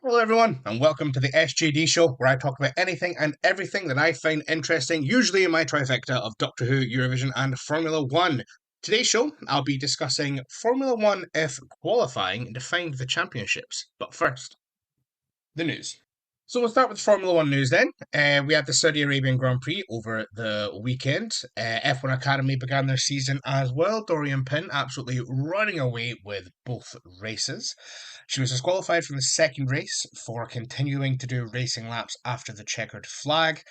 Hello, everyone, and welcome to the SJD show, where I talk about anything and everything that I find interesting, usually in my trifecta of Doctor Who, Eurovision, and Formula One. Today's show, I'll be discussing Formula One if qualifying defined the championships. But first, the news. So we'll start with Formula One news then. We had the Saudi Arabian Grand Prix over the weekend. F1 Academy began their season as well. Dorian Pin absolutely running away with both races. She was disqualified from the second race for continuing to do racing laps after the checkered flag.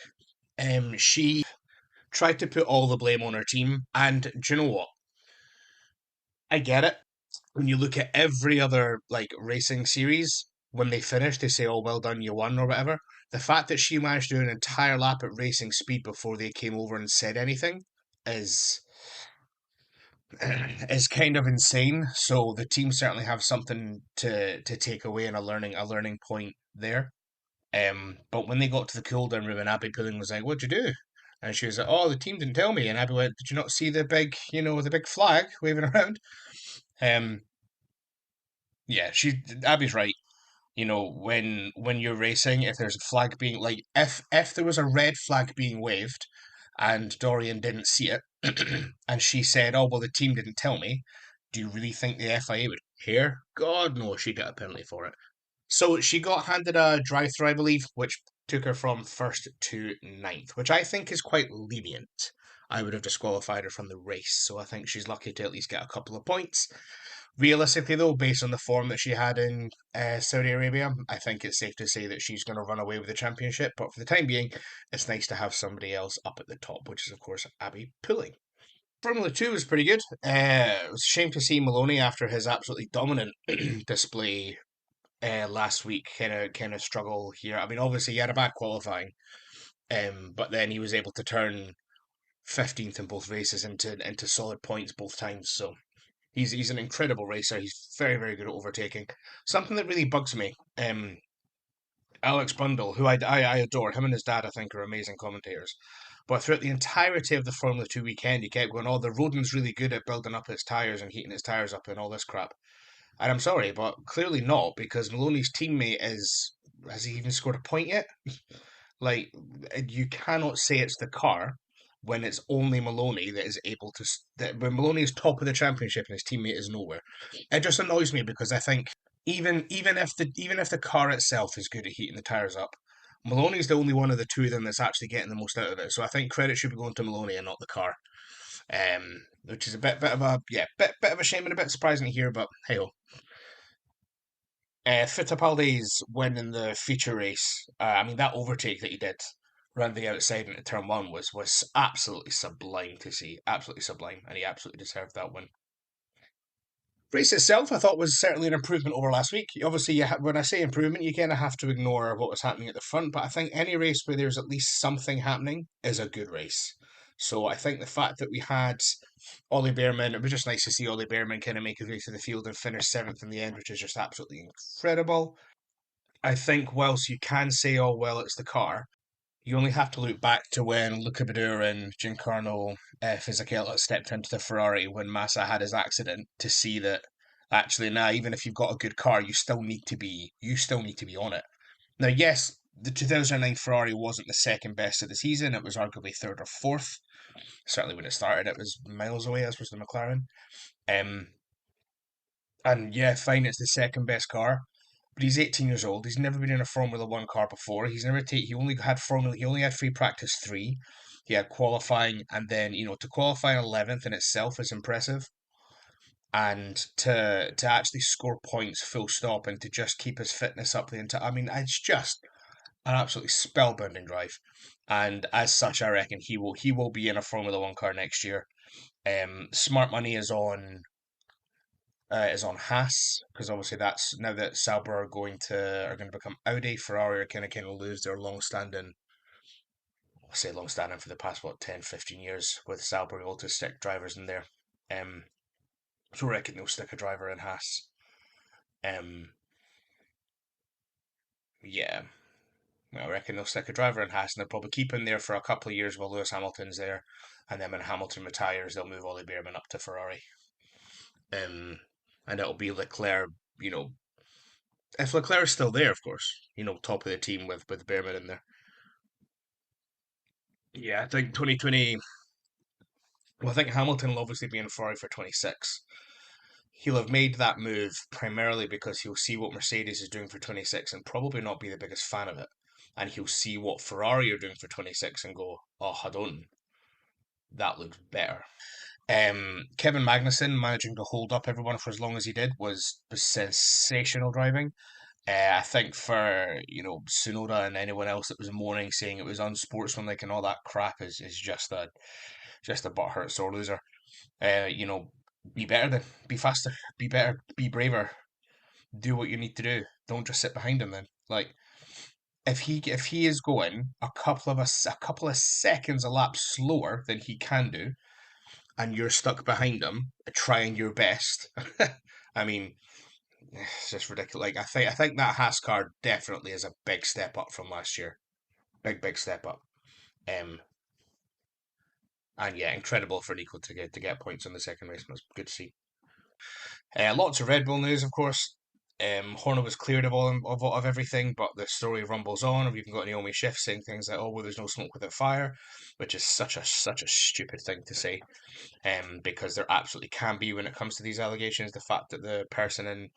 She tried to put all the blame on her team, and do you know what? I get it. When you look at every other racing series, when they finish, they say, "Oh, well done, you won," or whatever. The fact that she managed to do an entire lap at racing speed before they came over and said anything is is kind of insane. So the team certainly have something to take away and a learning point there. But when they got to the cool down room and Abby Pulling was like, "What'd you do?" And she was like, "Oh, the team didn't tell me." And Abby went, "Did you not see the big, the big flag waving around?" Um, yeah, Abby's right. When you're racing, if there's a flag being if there was a red flag being waved and Dorian didn't see it and she said, "Oh, well, the team didn't tell me," do you really think the FIA would care? God no, she'd get a penalty for it. So she got handed a drive through, I believe, which took her from first to ninth, which I think is quite lenient. I would have disqualified her from the race, so I think she's lucky to at least get a couple of points. Realistically, though, based on the form that she had in Saudi Arabia, I think it's safe to say that she's going to run away with the championship. But for the time being, it's nice to have somebody else up at the top, which is, of course, Abby Pulling. Formula 2 was pretty good. It was a shame to see Maloney after his absolutely dominant display last week kind of struggle here. I mean, obviously, he had a bad qualifying, but then he was able to turn 15th in both races into solid points both times. So he's an incredible racer. He's very, very good at overtaking. Something that really bugs me. Alex Brundle, who I adore, him and his dad I think are amazing commentators. But throughout the entirety of the Formula 2 weekend, he kept going, "Oh, the Rodden's really good at building up his tyres and heating his tyres up and all this crap." And I'm sorry, but clearly not, because Maloney's teammate has he even scored a point yet? Like, you cannot say it's the car when it's only Maloney that is able to. That when Maloney is top of the championship and his teammate is nowhere, it just annoys me because I think even if the car itself is good at heating the tires up, Maloney's the only one of the two of them that's actually getting the most out of it. So I think credit should be going to Maloney and not the car. Which is a bit of a bit of a shame and a bit surprising to hear, but hey ho. Fittipaldi's win in the feature race. I mean, that overtake that he did around the outside into turn one was absolutely sublime to see. Absolutely sublime, and he absolutely deserved that win. Race itself, I thought, was certainly an improvement over last week. Obviously, when I say improvement, you kind of have to ignore what was happening at the front, but I think any race where there's at least something happening is a good race. So I think the fact that we had Ollie Behrman, it was just nice to see Ollie Behrman kind of make his way to the field and finish seventh in the end, which is just absolutely incredible. I think whilst you can say, "Oh well, it's the car," you only have to look back to when Luca Badoer and Giancarlo Fisichella stepped into the Ferrari when Massa had his accident to see that actually now, even if you've got a good car, you still need to be on it. Now, yes, the 2009 Ferrari wasn't the second best of the season; it was arguably third or fourth. Certainly when it started, it was miles away, as was the McLaren. Um, and yeah, fine, it's the second best car, but he's 18 years old. He's never been in a Formula One car before. He only had Formula. He only had free practice three. He had qualifying, and then to qualify 11th in itself is impressive, and to actually score points full stop and to just keep his fitness up the entire. I mean, it's just an absolutely spellbinding drive, and as such, I reckon he will be in a Formula One car next year. Smart money is on Haas because obviously that's now that Sauber are going to become Audi. Ferrari are kind of lose their long-standing. I'll say long-standing for the past 10, 15 years with Sauber able to stick drivers in there. Um, so I reckon they'll stick a driver in Haas. Um, yeah, I reckon they'll stick a driver in Haas and they'll probably keep him there for a couple of years while Lewis Hamilton's there, and then when Hamilton retires, they'll move Ollie Behrman up to Ferrari. Um, and it'll be Leclerc, you know, If Leclerc's still there, of course, top of the team with Behrman in there. Yeah, I think 2020. Well, I think Hamilton will obviously be in Ferrari for 26. He'll have made that move primarily because he'll see what Mercedes is doing for 26 and probably not be the biggest fan of it. And he'll see what Ferrari are doing for 26 and go, oh, hold on, that looks better. Kevin Magnussen managing to hold up everyone for as long as he did was sensational driving. I think for Tsunoda and anyone else that was mourning, saying it was unsportsmanlike and all that crap is just a butthurt sore loser. Be better then, be faster, be better, be braver, do what you need to do. Don't just sit behind him then. Like if he is going a couple of seconds a lap slower than he can do, and you're stuck behind him trying your best, I mean, it's just ridiculous. Like I think that Haas car definitely is a big step up from last year. Big step up. Um, and yeah, incredible for Nico to get points in the second race. It was good to see. Lots of Red Bull news, of course. Horner was cleared of everything, but the story rumbles on. We've even got Naomi Schiff saying things like, "Oh, well, there's no smoke without fire," which is such a stupid thing to say. Because there absolutely can be when it comes to these allegations. The fact that the person in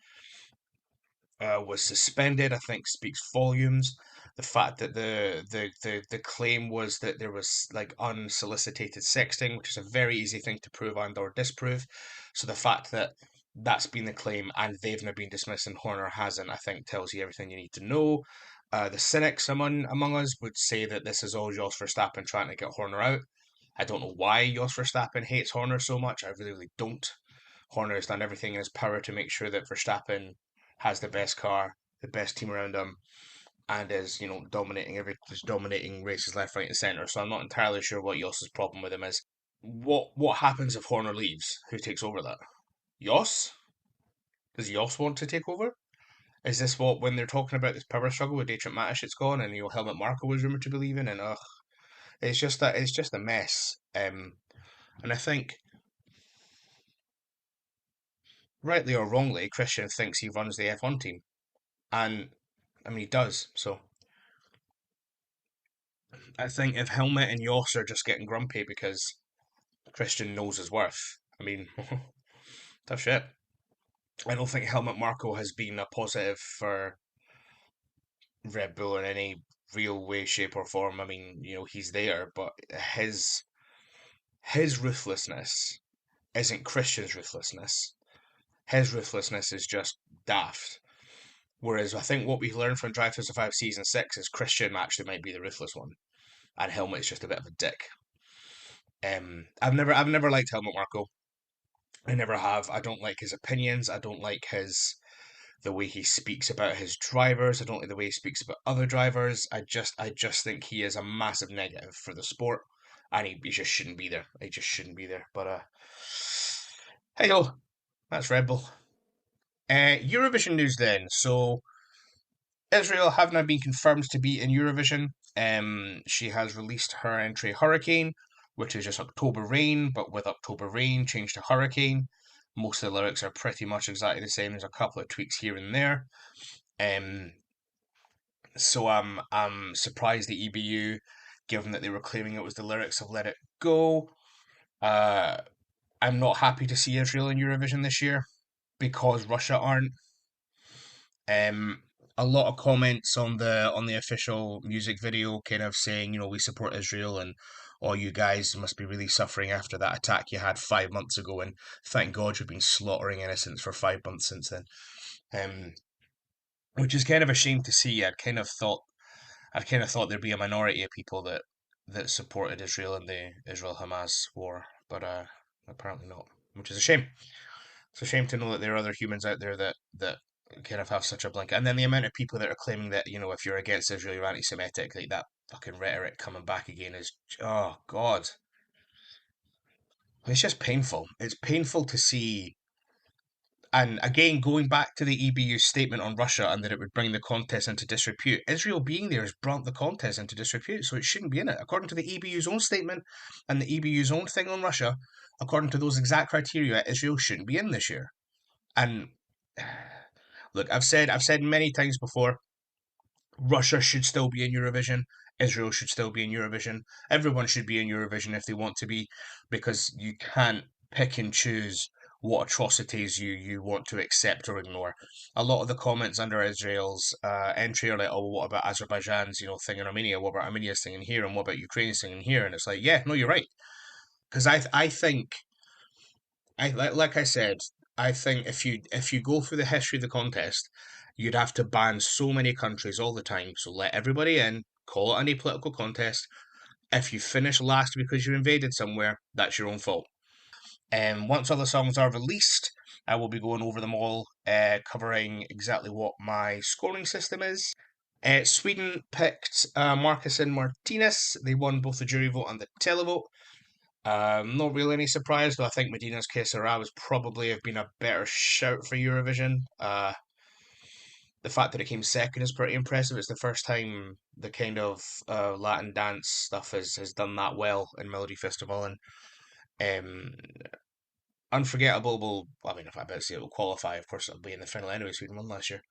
was suspended, I think, speaks volumes. The fact that the claim was that there was like unsolicited sexting, which is a very easy thing to prove and or disprove. So the fact that that's been the claim and they've now been dismissed and Horner hasn't, I think, tells you everything you need to know. The cynics among us would say that this is all Jos Verstappen trying to get Horner out. I don't know why Jos Verstappen hates Horner so much. I really don't. Horner has done everything in his power to make sure that Verstappen has the best car, the best team around him, and is dominating races left, right, and centre. So I'm not entirely sure what Jos's problem with him is. What happens if Horner leaves? Who takes over that? Jos? Does Jos want to take over? Is this what when they're talking about this power struggle with Dietrich Mateschitz gone and Helmut Marko was rumored to be leaving and it's just a mess. And I think rightly or wrongly, Christian thinks he runs the F1 team, and I mean he does. So I think if Helmet and Yoss are just getting grumpy because Christian knows his worth, I mean, tough shit. I don't think Helmet Marko has been a positive for Red Bull in any real way, shape, or form. I mean, he's there, but his ruthlessness isn't Christian's ruthlessness. His ruthlessness is just daft. Whereas I think what we learned from Drive to Survive Season 6 is Christian actually might be the ruthless one, and Helmet's just a bit of a dick. I've never liked Helmut Marko. I never have. I don't like his opinions. I don't like the way he speaks about his drivers. I don't like the way he speaks about other drivers. I just think he is a massive negative for the sport, and he just shouldn't be there. He just shouldn't be there. But hey ho, that's Red Bull. Eurovision news then. So Israel have now been confirmed to be in Eurovision. She has released her entry Hurricane, which is just October Rain, but with October Rain changed to Hurricane. Most of the lyrics are pretty much exactly the same. There's a couple of tweaks here and there. Um, so I'm surprised the EBU, given that they were claiming it was the lyrics of Let It Go. Uh, I'm not happy to see Israel in Eurovision this year because Russia aren't. Um, a lot of comments on the official music video, kind of saying, we support Israel and all you guys must be really suffering after that attack you had 5 months ago, and thank God you've been slaughtering innocents for 5 months since then. Um, which is kind of a shame to see. I'd kind of thought there'd be a minority of people that supported Israel in the Israel-Hamas war, but apparently not, which is a shame. It's a shame to know that there are other humans out there that kind of have such a blink. And then the amount of people that are claiming that, if you're against Israel, you're anti-Semitic, like that fucking rhetoric coming back again is, oh God. It's just painful. It's painful to see. And again, going back to the EBU's statement on Russia and that it would bring the contest into disrepute, Israel being there has brought the contest into disrepute, so it shouldn't be in it. According to the EBU's own statement and the EBU's own thing on Russia, according to those exact criteria, Israel shouldn't be in this year. And Look, I've said many times before, Russia should still be in Eurovision. Israel should still be in Eurovision. Everyone should be in Eurovision if they want to be, because you can't pick and choose what atrocities you want to accept or ignore. A lot of the comments under Israel's entry are like, "Oh, what about Azerbaijan's thing in Armenia? What about Armenia's thing in here? And what about Ukraine's thing in here?" And it's like, yeah, no, you're right, because I think like I said, I think if you go through the history of the contest, you'd have to ban so many countries all the time. So let everybody in, call it an apolitical contest. If you finish last because you invaded somewhere, that's your own fault. Once all the songs are released, I will be going over them all, covering exactly what my scoring system is. Sweden picked Marcus and Martinez. They won both the jury vote and the televote. Not really any surprise, though I think Medina's Que Sera was probably have been a better shout for Eurovision. The fact that it came second is pretty impressive. It's the first time the kind of Latin dance stuff has done that well in Melody Festival, and um, Unforgettable will, I mean, if I bet say it will qualify, of course it'll be in the final anyway. Sweden won last year.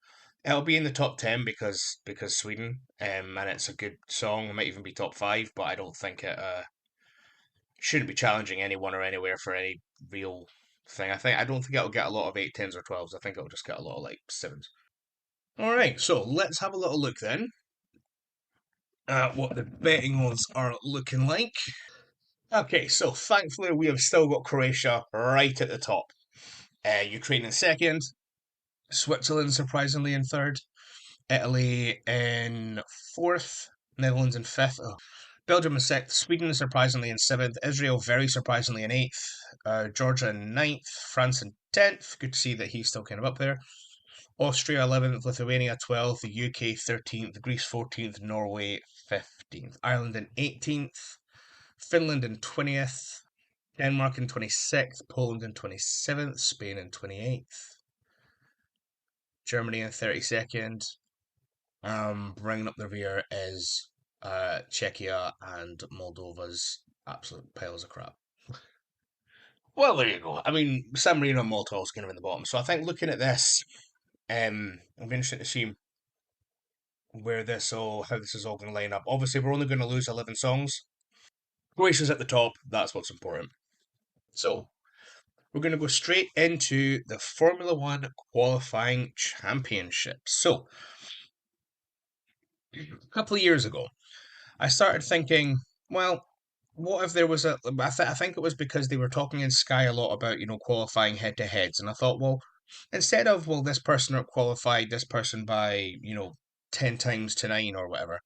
It'll be in the top 10 because Sweden, and it's a good song. It might even be top 5, but I don't think it shouldn't be challenging anyone or anywhere for any real thing. I don't think it'll get a lot of 8, 10s or 12s. I think it'll just get a lot of like 7s. All right, so let's have a little look then at what the betting odds are looking like. Okay, so thankfully we have still got Croatia right at the top. Ukraine in second, Switzerland surprisingly in third, Italy in fourth, Netherlands in fifth. Oh, Belgium in sixth, Sweden surprisingly in seventh, Israel very surprisingly in eighth, Georgia in ninth, France in 10th. Good to see that he's still kind of up there. Austria 11th, Lithuania 12th, the UK 13th, Greece 14th, Norway 15th, Ireland in 18th, Finland in 20th, Denmark in 26th, Poland in 27th, Spain in 28th, Germany in 32nd. Bringing up the rear is Czechia and Moldova's absolute piles of crap. Well, there you go. I mean, San Marino and Malta is kind of in the bottom. So I think looking at this, I'm interested to see how this is all going to line up. Obviously, we're only going to lose 11 songs. Croatia's at the top. That's what's important. So we're going to go straight into the Formula One qualifying championship. So a couple of years ago, I started thinking, well, what if there was I think it was because they were talking in Sky a lot about, qualifying head to heads. And I thought, well, instead of, well, this person qualified this person by, 10 times to 9 or whatever,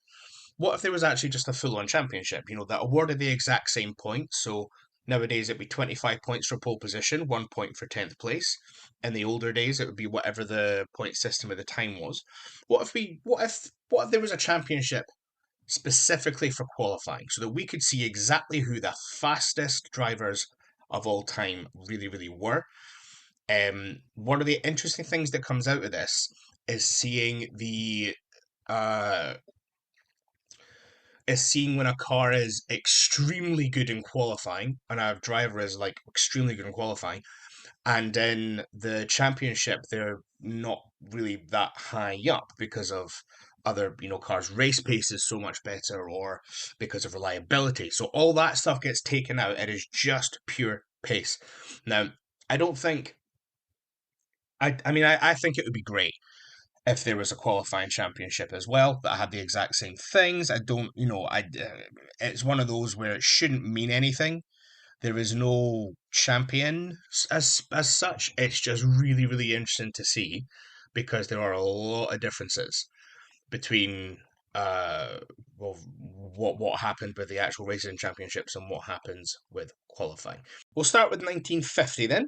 what if there was actually just a full on championship, that awarded the exact same points? So nowadays it'd be 25 points for pole position, 1 point for 10th place. In the older days, it would be whatever the point system at the time was. What if there was a championship specifically for qualifying so that we could see exactly who the fastest drivers of all time really, really were? One of the interesting things that comes out of this is uh, seeing when a car is extremely good in qualifying and a driver is like extremely good in qualifying, and in the championship they're not really that high up because of other cars. Race pace is so much better, or because of reliability. So all that stuff gets taken out. It is just pure pace. Now, I don't think I mean I think it would be great if there was a qualifying championship as well that had the exact same things. I don't, it's one of those where it shouldn't mean anything. There is no champion as such. It's just really, really interesting to see because there are a lot of differences between well, what happened with the actual racing championships and what happens with qualifying. We'll start with 1950 then.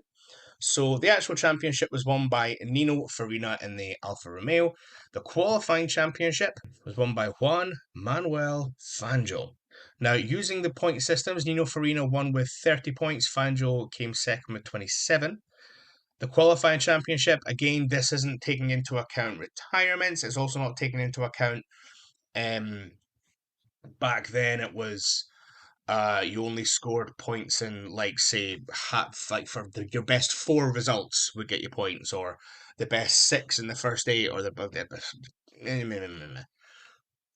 So the actual championship was won by Nino Farina in the Alfa Romeo. The qualifying championship was won by Juan Manuel Fangio. Now, using the point systems, Nino Farina won with 30 points. Fangio came second with 27. The qualifying championship, again, this isn't taking into account retirements. It's also not taking into account, um, back then it was you only scored points in, like, say, like for your best 4 results would get you points, or the best six in the first eight, or the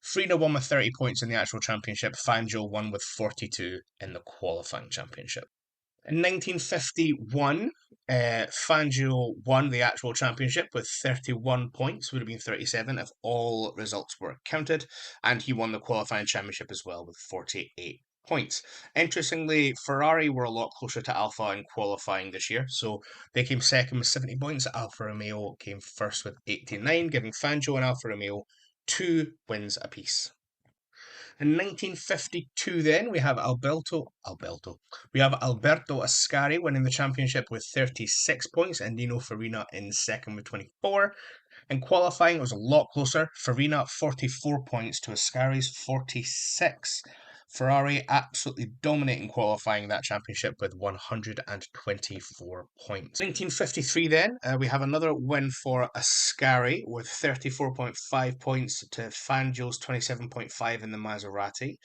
Farina won with 30 points in the actual championship. Fangio won with 42 in the qualifying championship. In 1951, Fangio won the actual championship with 31 points, would have been 37 if all results were counted, and he won the qualifying championship as well with 48 points. Interestingly, Ferrari were a lot closer to Alfa in qualifying this year, so they came second with 70 points. Alfa Romeo came first with 89, giving Fangio and Alfa Romeo 2 wins apiece. In 1952, then we have Alberto Ascari winning the championship with 36 points, and Nino Farina in second with 24. In qualifying, it was a lot closer. Farina 44 points to Ascari's 46. Ferrari absolutely dominating qualifying that championship with 124 points. 1953 then, we have another win for Ascari with 34.5 points to Fangio's 27.5 in the Maserati.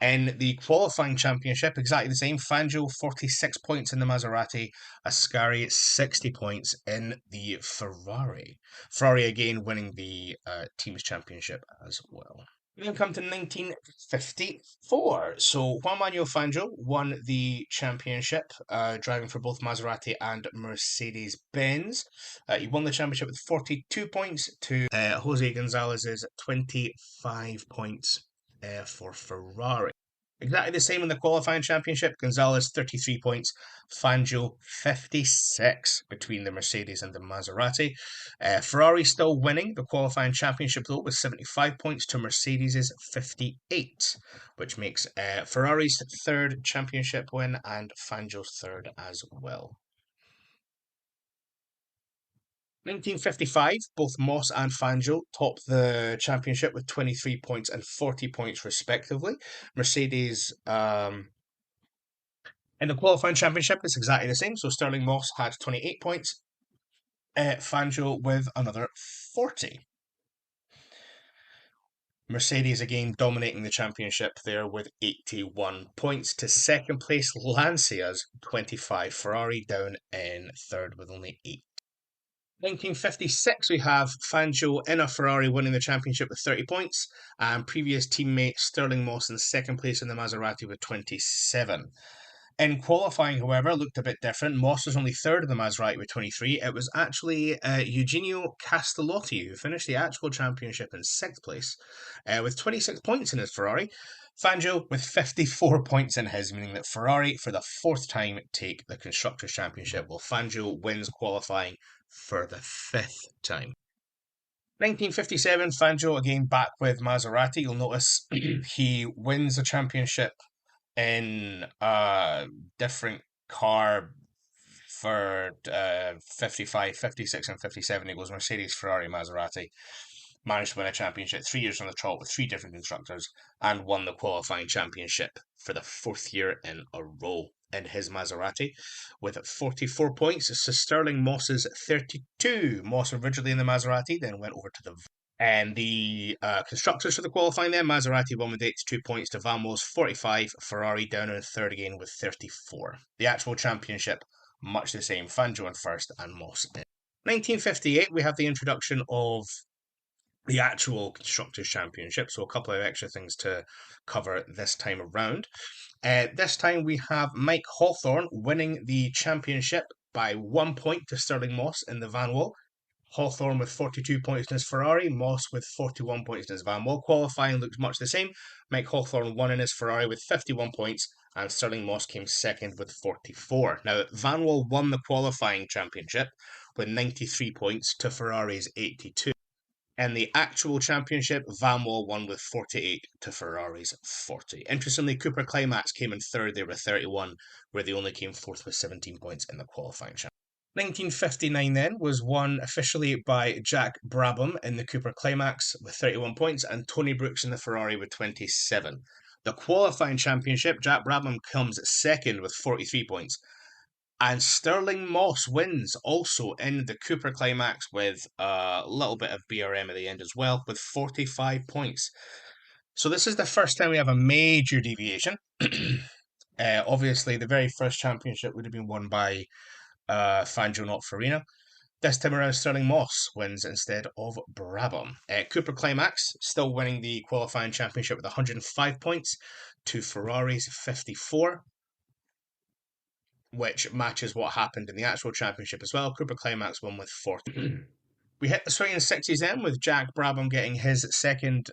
In the qualifying championship, exactly the same. Fangio 46 points in the Maserati, Ascari 60 points in the Ferrari. Ferrari again winning the team's championship as well. We then come to 1954. So Juan Manuel Fangio won the championship, driving for both Maserati and Mercedes-Benz. He won the championship with 42 points to Jose Gonzalez's 25 points for Ferrari. Exactly the same in the qualifying championship. Gonzalez 33 points, Fangio 56 between the Mercedes and the Maserati. Ferrari still winning the qualifying championship though with 75 points to Mercedes's 58, which makes Ferrari's third championship win and Fangio's third as well. 1955, both Moss and Fangio topped the championship with 23 points and 40 points respectively. Mercedes in the qualifying championship is exactly the same. So Sterling Moss had 28 points, Fangio with another 40. Mercedes again dominating the championship there with 81 points to second place Lancia's 25. Ferrari down in third with only 8. 1956, we have Fangio in a Ferrari winning the championship with 30 points, and previous teammate Sterling Moss in second place in the Maserati with 27. In qualifying, however, looked a bit different. Moss was only third in the Maserati with 23. It was actually Eugenio Castellotti who finished the actual championship in sixth place with 26 points in his Ferrari. Fangio with 54 points in his, meaning that Ferrari, for the fourth time, take the Constructors' Championship, while Fangio wins qualifying for the fifth time. 1957, Fangio again back with Maserati. You'll notice he wins the championship in a different car for 55, 56, and 57. It goes Mercedes, Ferrari, Maserati. Managed to win a championship 3 years on the trot with 3 different constructors and won the qualifying championship for the fourth year in a row in his Maserati with 44 points. So Sterling Moss's 32. Moss originally in the Maserati, then went over to the and the constructors for the qualifying then, Maserati won with 82 points to Vanwall's 45, Ferrari down in third again with 34. The actual championship, much the same, Fangio in first and Moss in. 1958, we have the introduction of the actual Constructors' Championship, so a couple of extra things to cover this time around. This time we have Mike Hawthorne winning the championship by 1 point to Sterling Moss in the Vanwall. Hawthorne with 42 points in his Ferrari, Moss with 41 points in his Vanwall. Qualifying looks much the same. Mike Hawthorne won in his Ferrari with 51 points, and Sterling Moss came second with 44. Now, Vanwall won the qualifying championship with 93 points to Ferrari's 82. And the actual championship, Vanwall won with 48 to Ferrari's 40. Interestingly, Cooper Climax came in third there with 31, where they only came fourth with 17 points in the qualifying championship. 1959 then was won officially by Jack Brabham in the Cooper Climax with 31 points and Tony Brooks in the Ferrari with 27. The qualifying championship, Jack Brabham comes second with 43 points. And Sterling Moss wins also in the Cooper Climax with a little bit of BRM at the end as well with 45 points. So this is the first time we have a major deviation. Obviously, the very first championship would have been won by Fangio, not Farina. This time around, Sterling Moss wins instead of Brabham. Cooper Climax still winning the qualifying championship with 105 points to Ferrari's 54, which matches what happened in the actual championship as well. Cooper Climax won with 40. We hit the swing in 60s then with Jack Brabham getting his second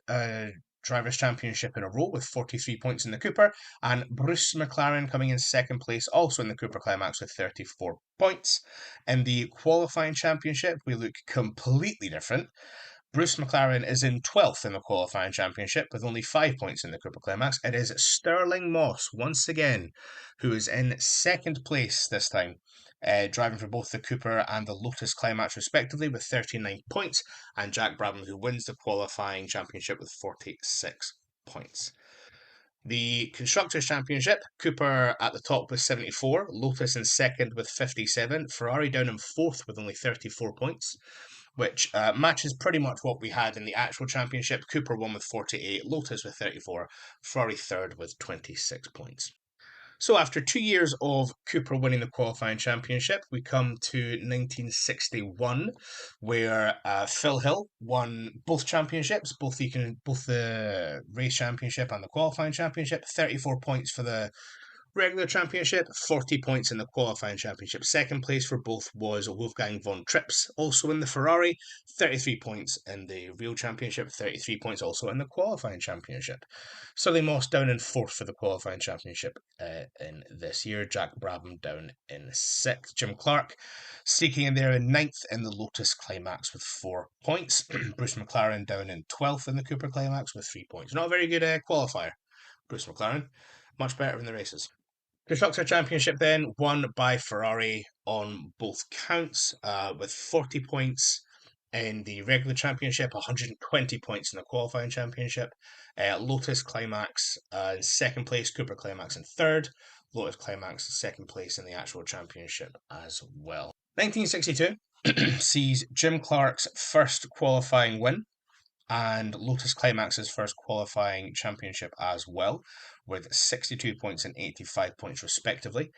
Drivers' Championship in a row with 43 points in the Cooper, and Bruce McLaren coming in second place also in the Cooper Climax with 34 points. In the qualifying championship, we look completely different. Bruce McLaren is in 12th in the qualifying championship with only 5 points in the Cooper Climax. It is Sterling Moss, once again, who is in second place this time, driving for both the Cooper and the Lotus Climax respectively with 39 points, and Jack Brabham, who wins the qualifying championship with 46 points. The Constructors' Championship, Cooper at the top with 74, Lotus in second with 57, Ferrari down in fourth with only 34 points, which matches pretty much what we had in the actual championship. Cooper won with 48, Lotus with 34, Ferrari third with 26 points. So after 2 years of Cooper winning the qualifying championship, we come to 1961, where Phil Hill won both championships, both the race championship and the qualifying championship. 34 points for the regular championship, 40 points in the qualifying championship. Second place for both was Wolfgang von Trips, also in the Ferrari, 33 points in the real championship, 33 points also in the qualifying championship. Sterling Moss down in fourth for the qualifying championship in this year. Jack Brabham down in sixth. Jim Clark sneaking in there in ninth in the Lotus Climax with 4 points. Bruce McLaren down in 12th in the Cooper Climax with 3 points. Not a very good qualifier, Bruce McLaren. Much better in the races. Constructor Championship then won by Ferrari on both counts with 40 points in the regular championship, 120 points in the qualifying championship. Lotus Climax in second place, Cooper Climax in third, Lotus Climax second place in the actual championship as well. 1962 sees Jim Clark's first qualifying win and Lotus Climax's first qualifying championship as well, with 62 points and 85 points respectively.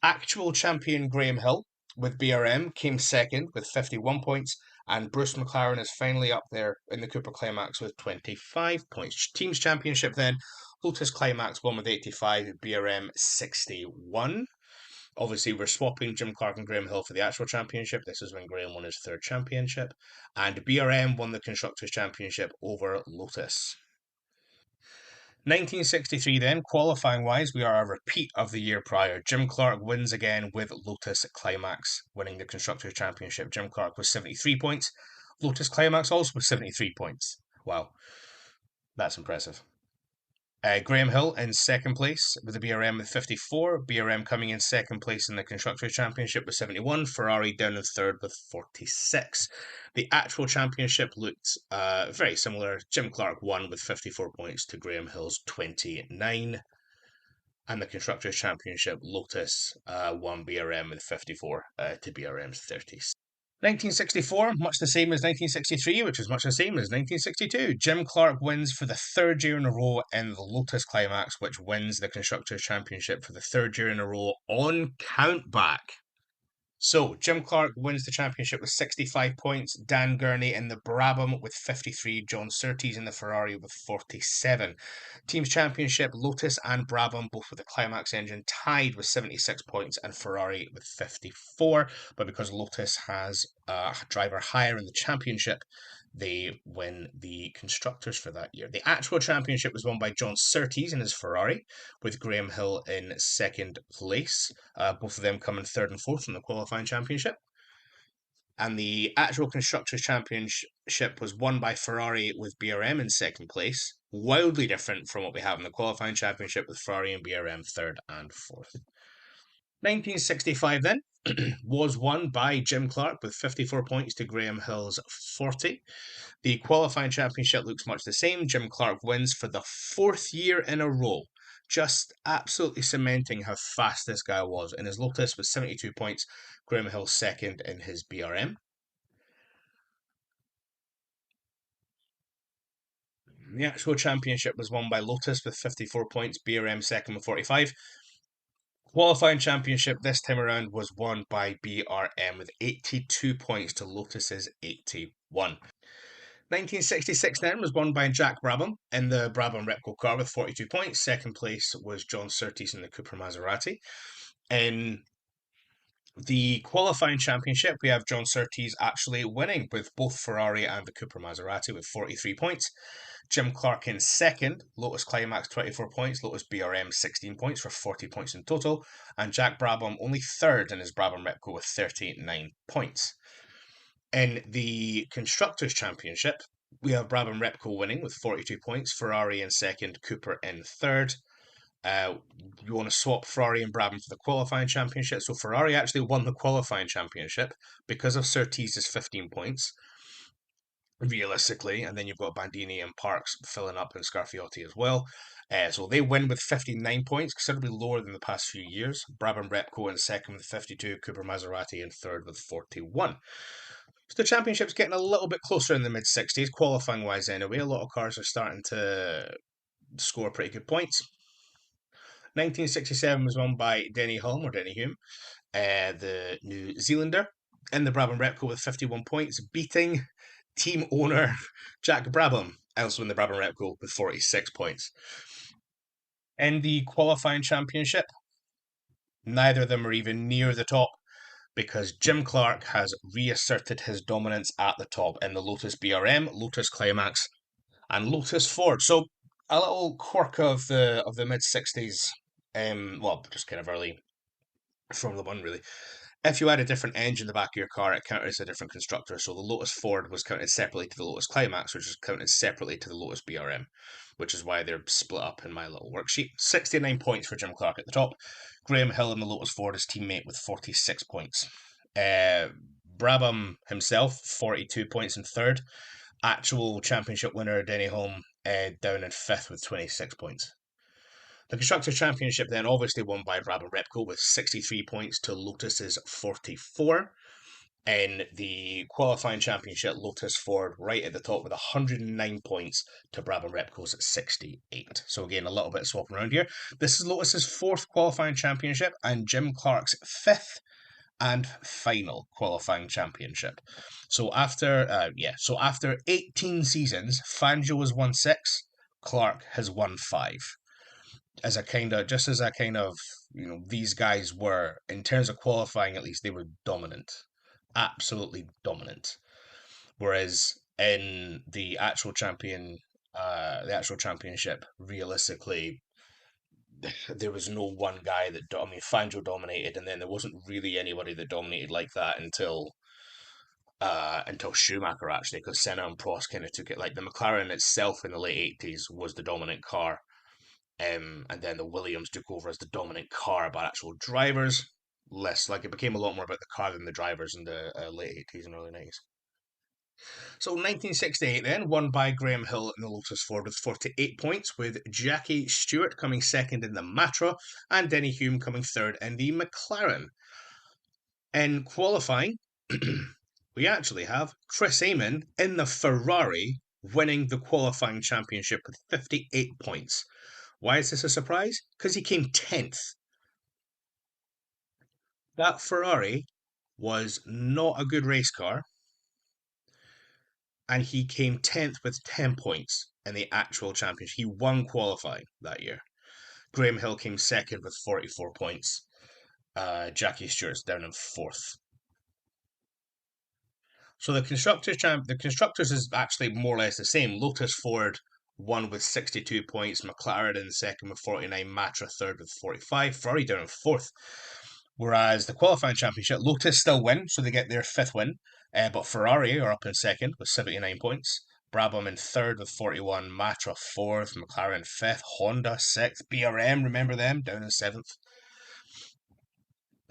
Actual champion Graham Hill with BRM came second with 51 points, and Bruce McLaren is finally up there in the Cooper Climax with 25 points. Teams Championship then, Lotus Climax won with 85, BRM 61. Obviously, we're swapping Jim Clark and Graham Hill for the actual championship. This is when Graham won his third championship. And BRM won the Constructors' Championship over Lotus. 1963 then, qualifying wise, we are a repeat of the year prior. Jim Clark wins again with Lotus Climax, winning the Constructors' Championship. Jim Clark with 73 points. Lotus Climax also with 73 points. Wow, that's impressive. Graham Hill in second place with the BRM with 54. BRM coming in second place in the Constructors' Championship with 71. Ferrari down in third with 46. The actual championship looked very similar. Jim Clark won with 54 points to Graham Hill's 29. And the Constructors' Championship, Lotus won BRM with 54 to BRM's 30. 1964, much the same as 1963, which is much the same as 1962. Jim Clark wins for the third year in a row in the Lotus Climax, which wins the Constructors' Championship for the third year in a row on countback. So, Jim Clark wins the championship with 65 points, Dan Gurney in the Brabham with 53, John Surtees in the Ferrari with 47. Teams Championship, Lotus and Brabham, both with the Climax engine, tied with 76 points, and Ferrari with 54. But because Lotus has a driver higher in the championship, they win the Constructors for that year. The actual championship was won by John Surtees in his Ferrari, with Graham Hill in second place. Both of them coming third and fourth in the qualifying championship. And the actual Constructors' Championship was won by Ferrari with BRM in second place. Wildly different from what we have in the qualifying championship with Ferrari and BRM third and fourth. 1965 then was won by Jim Clark with 54 points to Graham Hill's 40. The qualifying championship looks much the same. Jim Clark wins for the fourth year in a row, just absolutely cementing how fast this guy was. In his Lotus with 72 points, Graham Hill second in his BRM. The actual championship was won by Lotus with 54 points, BRM second with 45. Qualifying championship this time around was won by BRM with 82 points to Lotus's 81. 1966 then was won by Jack Brabham in the Brabham Repco car with 42 points. Second place was John Surtees in the Cooper Maserati. In the qualifying championship, we have John Surtees actually winning with both Ferrari and the Cooper Maserati with 43 points. Jim Clark in second, Lotus Climax 24 points, Lotus BRM 16 points for 40 points in total, and Jack Brabham only third in his Brabham Repco with 39 points. In the Constructors' Championship, we have Brabham Repco winning with 42 points, Ferrari in second, Cooper in third. You want to swap Ferrari and Brabham for the qualifying championship. So Ferrari actually won the qualifying championship because of Surtees' 15 points, realistically. And then you've got Bandini and Parks filling up and Scarfiotti as well. So they win with 59 points, considerably lower than the past few years. Brabham Repco in second with 52, Cooper Maserati in third with 41. So the championship's getting a little bit closer in the mid 60s, qualifying wise anyway. A lot of cars are starting to score pretty good points. 1967 was won by Denny Hulme, the New Zealander, in the Brabham Repco with 51 points, beating team owner Jack Brabham, also in the Brabham Repco with 46 points. In the qualifying championship, neither of them are even near the top, because Jim Clark has reasserted his dominance at the top in the Lotus BRM, Lotus Climax, and Lotus Ford. So a little quirk of the mid 60s, just kind of early Formula One really. If you had a different engine in the back of your car, it counted as a different constructor. So the Lotus Ford was counted separately to the Lotus Climax, which is counted separately to the Lotus BRM, which is why they're split up in my little worksheet. 69 points for Jim Clark at the top. Graham Hill in the Lotus Ford, his teammate, with 46 points. Brabham himself, 42 points in third. Actual championship winner, Denny Hulme, down in fifth with 26 points. The Constructors' Championship then obviously won by Brabham Repco with 63 points to Lotus's 44. In the qualifying championship, Lotus Ford right at the top with 109 points to Brabham Repco's 68. So again, a little bit of swapping around here. This is Lotus's fourth qualifying championship and Jim Clark's fifth and final qualifying championship. So after 18 seasons, Fangio has won 6, Clark has won 5. As a kind of, these guys were, in terms of qualifying at least, they were dominant. Absolutely dominant. Whereas in the actual championship, realistically, there was no one guy that, Fangio dominated, and then there wasn't really anybody that dominated like that until Schumacher, actually, because Senna and Prost kind of took it. Like the McLaren itself in the late 80s was the dominant car. And then the Williams took over as the dominant car, but actual drivers, less. Like it became a lot more about the car than the drivers in the late 80s and early 90s. So 1968 then, won by Graham Hill in the Lotus Ford with 48 points, with Jackie Stewart coming second in the Matra and Denny Hume coming third in the McLaren. In qualifying, we actually have Chris Amon in the Ferrari winning the qualifying championship with 58 points. Why is this a surprise? Because he came 10th. That Ferrari was not a good race car, and he came 10th with 10 points in the actual championship. He won qualifying that year. Graham Hill came second with 44 points. Jackie Stewart's down in fourth. So the constructors is actually more or less the same. Lotus Ford won with 62 points, McLaren in second with 49, Matra third with 45, Ferrari down in fourth. Whereas the qualifying championship, Lotus still win, so they get their fifth win, but Ferrari are up in second with 79 points. Brabham in third with 41, Matra fourth, McLaren fifth, Honda sixth, BRM, remember them, down in seventh.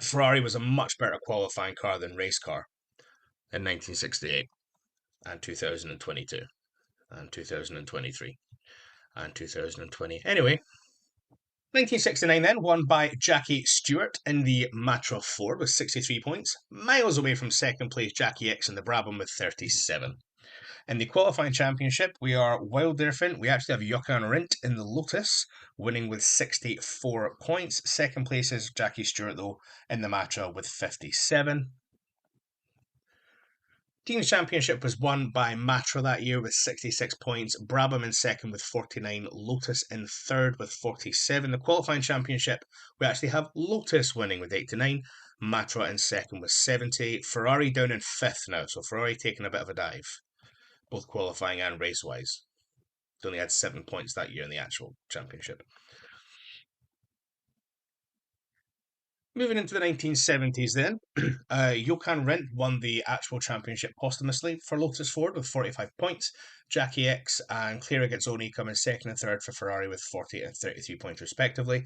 Ferrari was a much better qualifying car than race car in 1968 and 2022 and 2023 and 2020. Anyway, 1969 then, won by Jackie Stewart in the Matra Ford with 63 points, miles away from second place Jackie X in the Brabham with 37. In the qualifying championship, we are wild different. We actually have Johan Rindt in the Lotus, winning with 64 points. Second place is Jackie Stewart, though, in the Matra with 57. Teams Championship was won by Matra that year with 66 points, Brabham in second with 49, Lotus in third with 47. The qualifying championship, we actually have Lotus winning with 89, Matra in second with 70, Ferrari down in fifth now, so Ferrari taking a bit of a dive, both qualifying and race-wise. They only had 7 points that year in the actual championship. Moving into the 1970s then, Johan Rindt won the actual championship posthumously for Lotus Ford with 45 points. Jackie X and Claire Gazzoni come in second and third for Ferrari with 40 and 33 points respectively.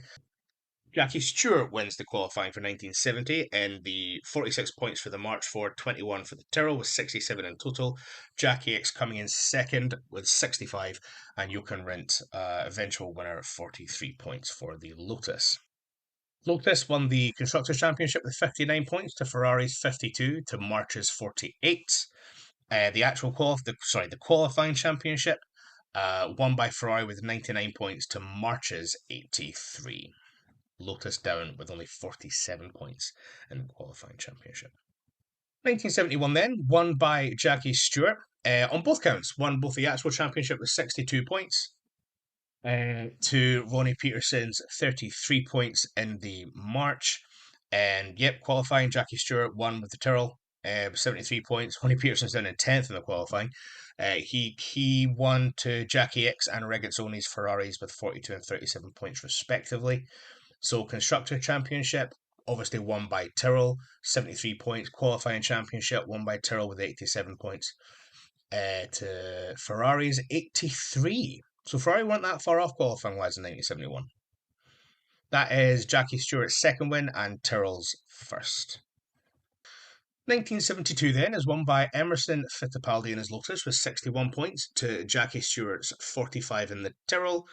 Jackie Stewart wins the qualifying for 1970 and the 46 points for the March Ford, 21 for the Tyrrell with 67 in total. Jackie X coming in second with 65 and Johan Rindt, eventual winner, 43 points for the Lotus. Lotus won the Constructors' Championship with 59 points to Ferrari's 52 to March's 48. The qualifying championship won by Ferrari with 99 points to March's 83. Lotus down with only 47 points in the qualifying championship. 1971 then, won by Jackie Stewart. On both counts, won both the actual championship with 62 points to Ronnie Peterson's 33 points in the March. And yep, qualifying, Jackie Stewart won with the Tyrrell, 73 points. Ronnie Peterson's down in 10th in the qualifying. He won to Jackie X and Regazzoni's Ferraris with 42 and 37 points respectively. So Constructor Championship, obviously won by Tyrrell, 73 points. Qualifying Championship won by Tyrrell with 87 points. To Ferrari's 83. So Ferrari weren't that far off qualifying wise in 1971. That is Jackie Stewart's second win and Tyrrell's first. 1972 then is won by Emerson Fittipaldi in his Lotus with 61 points to Jackie Stewart's 45 in the Tyrrell.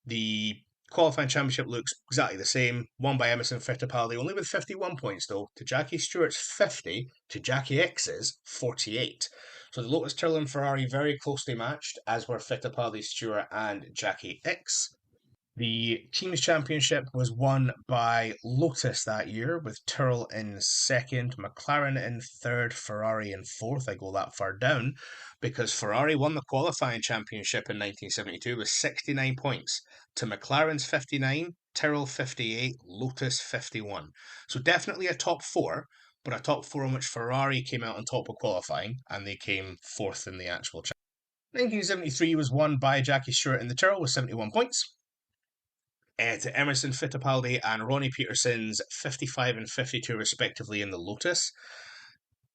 The qualifying championship looks exactly the same, won by Emerson Fittipaldi, only with 51 points though, to Jackie Stewart's 50 to Jackie X's 48. So the Lotus, Tyrrell and Ferrari very closely matched, as were Fittipaldi, Stewart and Jackie X. The Teams Championship was won by Lotus that year, with Tyrrell in second, McLaren in third, Ferrari in fourth. I go that far down because Ferrari won the qualifying championship in 1972 with 69 points to McLaren's 59, Tyrrell 58, Lotus 51. So definitely a top four, but a top four in which Ferrari came out on top of qualifying and they came fourth in the actual championship. 1973 was won by Jackie Stewart in the Tyrrell with 71 points. To Emerson Fittipaldi and Ronnie Peterson's 55 and 52 respectively in the Lotus.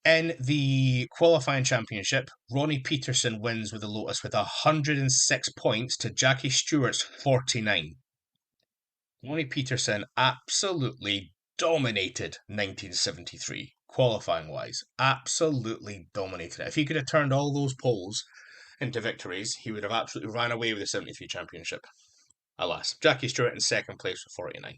In the qualifying championship, Ronnie Peterson wins with the Lotus with 106 points to Jackie Stewart's 49. Ronnie Peterson absolutely dominated 1973, qualifying wise. Absolutely dominated it. If he could have turned all those poles into victories, he would have absolutely ran away with the 73 championship. Alas, Jackie Stewart in second place with 49.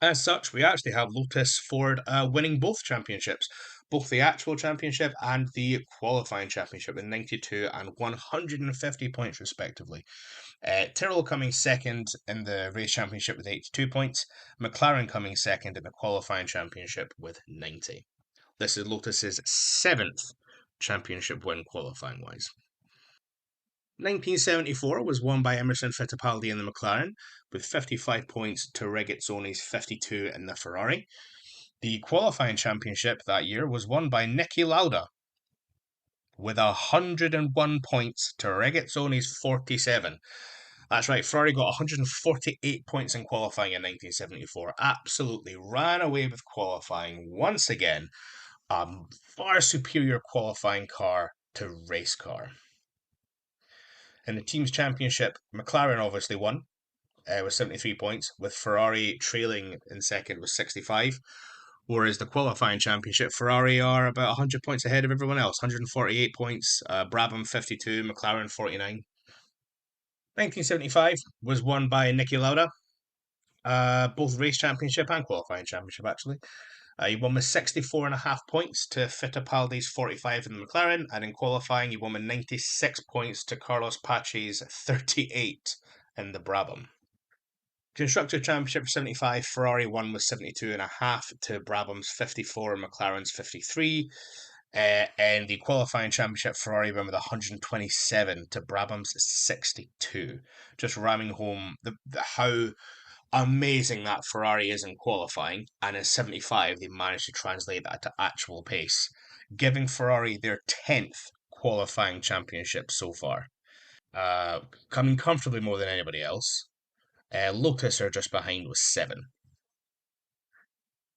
As such, we actually have Lotus Ford winning both championships, both the actual championship and the qualifying championship with 92 and 150 points respectively. Tyrrell coming second in the race championship with 82 points, McLaren coming second in the qualifying championship with 90. This is Lotus's 7th championship win qualifying wise. 1974 was won by Emerson Fittipaldi in the McLaren with 55 points to Regazzoni's 52 in the Ferrari. The qualifying championship that year was won by Niki Lauda with 101 points to Regazzoni's 47. That's right, Ferrari got 148 points in qualifying in 1974. Absolutely ran away with qualifying once again. A far superior qualifying car to race car. In the Teams Championship, McLaren obviously won with 73 points, with Ferrari trailing in second with 65. Whereas the qualifying championship, Ferrari are about 100 points ahead of everyone else. 148 points, Brabham 52, McLaren 49. 1975 was won by Niki Lauda, both race championship and qualifying championship actually. He won with 64.5 points to Fittipaldi's 45 in the McLaren, and in qualifying, he won with 96 points to Carlos Pace's 38 in the Brabham. Constructor Championship for 75, Ferrari won with 72.5 to Brabham's 54 and McLaren's 53. And the qualifying championship, Ferrari won with 127 to Brabham's 62. Just ramming home how amazing that Ferrari is in qualifying, and in 75 they managed to translate that to actual pace, giving Ferrari their 10th qualifying championship so far, coming comfortably more than anybody else. Lotus are just behind with 7.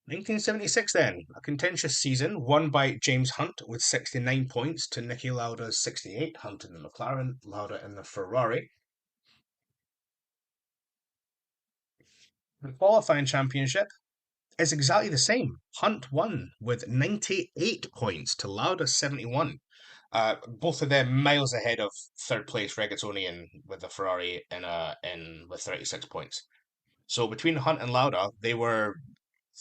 1976 then, a contentious season won by James Hunt with 69 points to Niki Lauda's 68, Hunt in the McLaren, Lauda in the Ferrari. The qualifying championship is exactly the same. Hunt won with 98 points to Lauda's 71. Both of them miles ahead of third place Regazzoni with the Ferrari in with 36 points. So between Hunt and Lauda, they were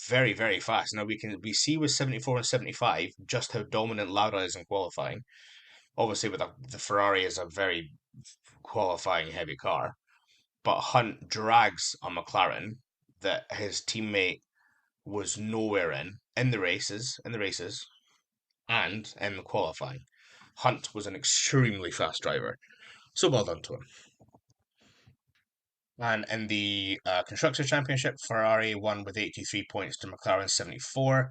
very, very fast. Now we see with 74 and 75 just how dominant Lauda is in qualifying. Obviously, with the Ferrari is a very qualifying heavy car, but Hunt drags a McLaren that his teammate was nowhere in the races, and in the qualifying. Hunt was an extremely fast driver, so well done to him. And in the Constructors' Championship, Ferrari won with 83 points to McLaren's 74.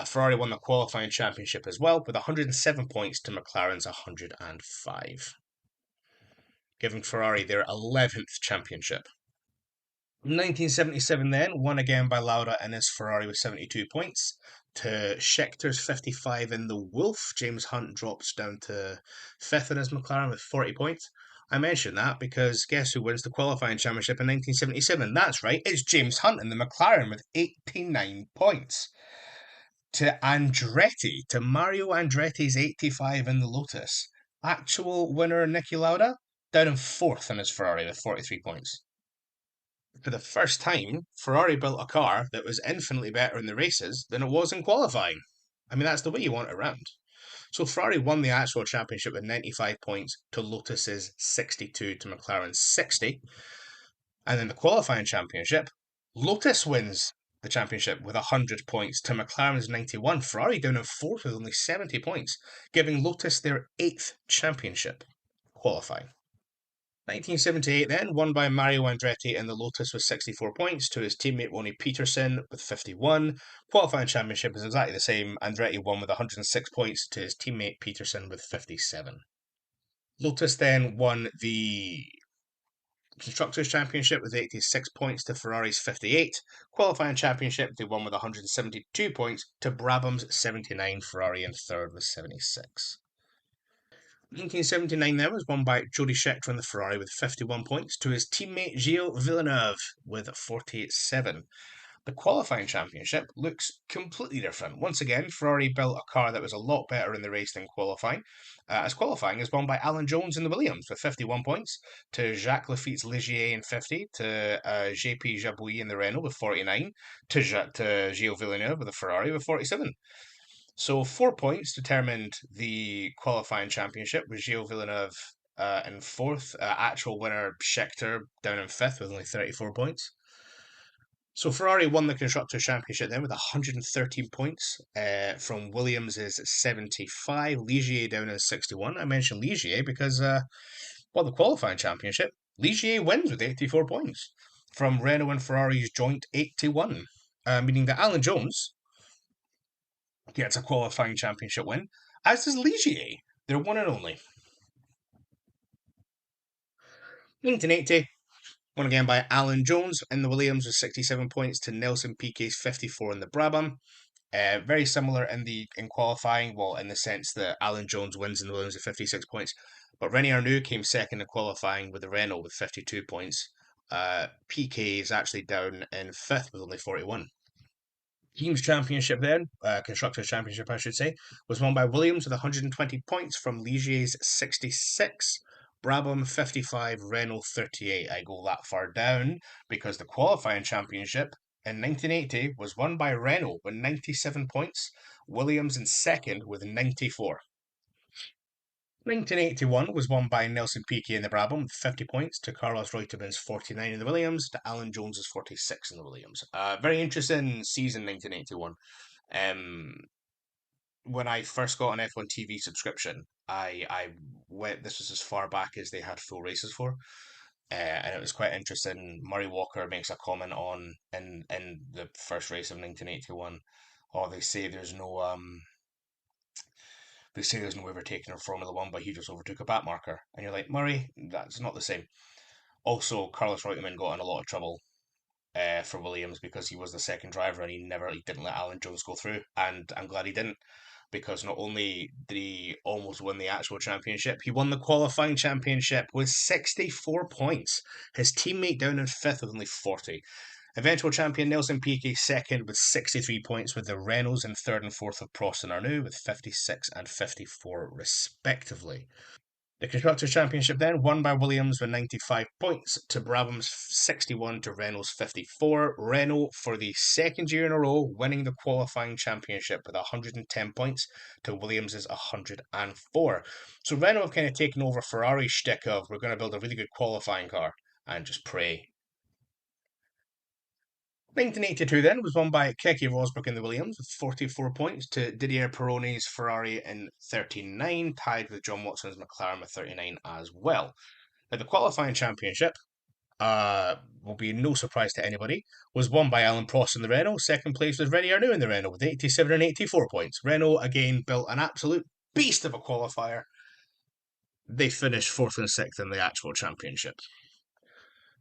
Ferrari won the qualifying championship as well with 107 points to McLaren's 105, giving Ferrari their 11th championship. 1977 then, won again by Lauda and his Ferrari with 72 points. To Schechter's 55 in the Wolf, James Hunt drops down to 5th in his McLaren with 40 points. I mention that because guess who wins the qualifying championship in 1977? That's right, it's James Hunt in the McLaren with 89 points. To Mario Andretti's 85 in the Lotus. Actual winner Niki Lauda down in 4th in his Ferrari with 43 points. For the first time, Ferrari built a car that was infinitely better in the races than it was in qualifying. I mean, that's the way you want it around. So Ferrari won the actual championship with 95 points to Lotus's 62 to McLaren's 60. And in the qualifying championship, Lotus wins the championship with 100 points to McLaren's 91. Ferrari down in 4th with only 70 points, giving Lotus their 8th championship qualifying. 1978 then, won by Mario Andretti in the Lotus with 64 points to his teammate Ronnie Peterson with 51. Qualifying championship is exactly the same. Andretti won with 106 points to his teammate Peterson with 57. Lotus then won the Constructors' Championship with 86 points to Ferrari's 58. Qualifying championship, they won with 172 points to Brabham's 79. Ferrari in 3rd with 76. 1979 then was won by Jody Scheckter in the Ferrari with 51 points to his teammate Gilles Villeneuve with 47. The qualifying championship looks completely different. Once again, Ferrari built a car that was a lot better in the race than qualifying. As qualifying is won by Alan Jones in the Williams with 51 points, to Jacques Lafitte's Ligier in 50, to JP Jabouille in the Renault with 49, to Gilles Villeneuve with the Ferrari with 47. So 4 points determined the qualifying championship with Gilles Villeneuve in 4th. Actual winner Scheckter down in 5th with only 34 points. So Ferrari won the Constructors' Championship then with 113 points from Williams' 75. Ligier down in 61. I mentioned Ligier because, the qualifying championship, Ligier wins with 84 points from Renault and Ferrari's joint 81, meaning that Alan Jones gets a qualifying championship win, as does Ligier, their one and only. 1980, won again by Alan Jones in the Williams with 67 points to Nelson Piquet's 54 in the Brabham. Very similar in qualifying, well, in the sense that Alan Jones wins in the Williams with 56 points, but René Arnoux came second in qualifying with the Renault with 52 points. Piquet is actually down in 5th with only 41. Teams Championship then, Constructors' Championship I should say, was won by Williams with 120 points from Ligier's 66, Brabham 55, Renault 38. I go that far down because the qualifying championship in 1980 was won by Renault with 97 points, Williams in second with 94. 1981 was won by Nelson Piquet in the Brabham with 50 points to Carlos Reutemann's 49 in the Williams to Alan Jones's 46 in the Williams. Very interesting season 1981. Um, when I first got an F1 TV subscription, I went. This was as far back as they had full races for, and it was quite interesting. Murray Walker makes a comment on in the first race of 1981. Oh, they say there's no overtaking in Formula One, but he just overtook a back marker, and you're like, Murray, that's not the same. Also, Carlos Reutemann got in a lot of trouble for Williams because he was the second driver and he didn't let Alan Jones go through, and I'm glad he didn't, because not only did he almost win the actual championship, he won the qualifying championship with 64 points. His teammate down in fifth with only 40. Eventual champion Nelson Piquet second with 63 points, with the Renaults in third and fourth of Prost and Arnoux with 56 and 54 respectively. The Constructors' Championship then won by Williams with 95 points to Brabham's 61 to Renault's 54. Renault for the second year in a row winning the qualifying championship with 110 points to Williams's 104. So Renault have kind of taken over Ferrari's shtick of we're going to build a really good qualifying car and just pray. 1982 then was won by Keke Rosberg in the Williams with 44 points to Didier Pironi's Ferrari in 39, tied with John Watson's McLaren with 39 as well. Now, the qualifying championship, will be no surprise to anybody, was won by Alan Prost in the Renault. Second place was Rene Arnoux in the Renault with 87 and 84 points. Renault again built an absolute beast of a qualifier. They finished fourth and sixth in the actual championship.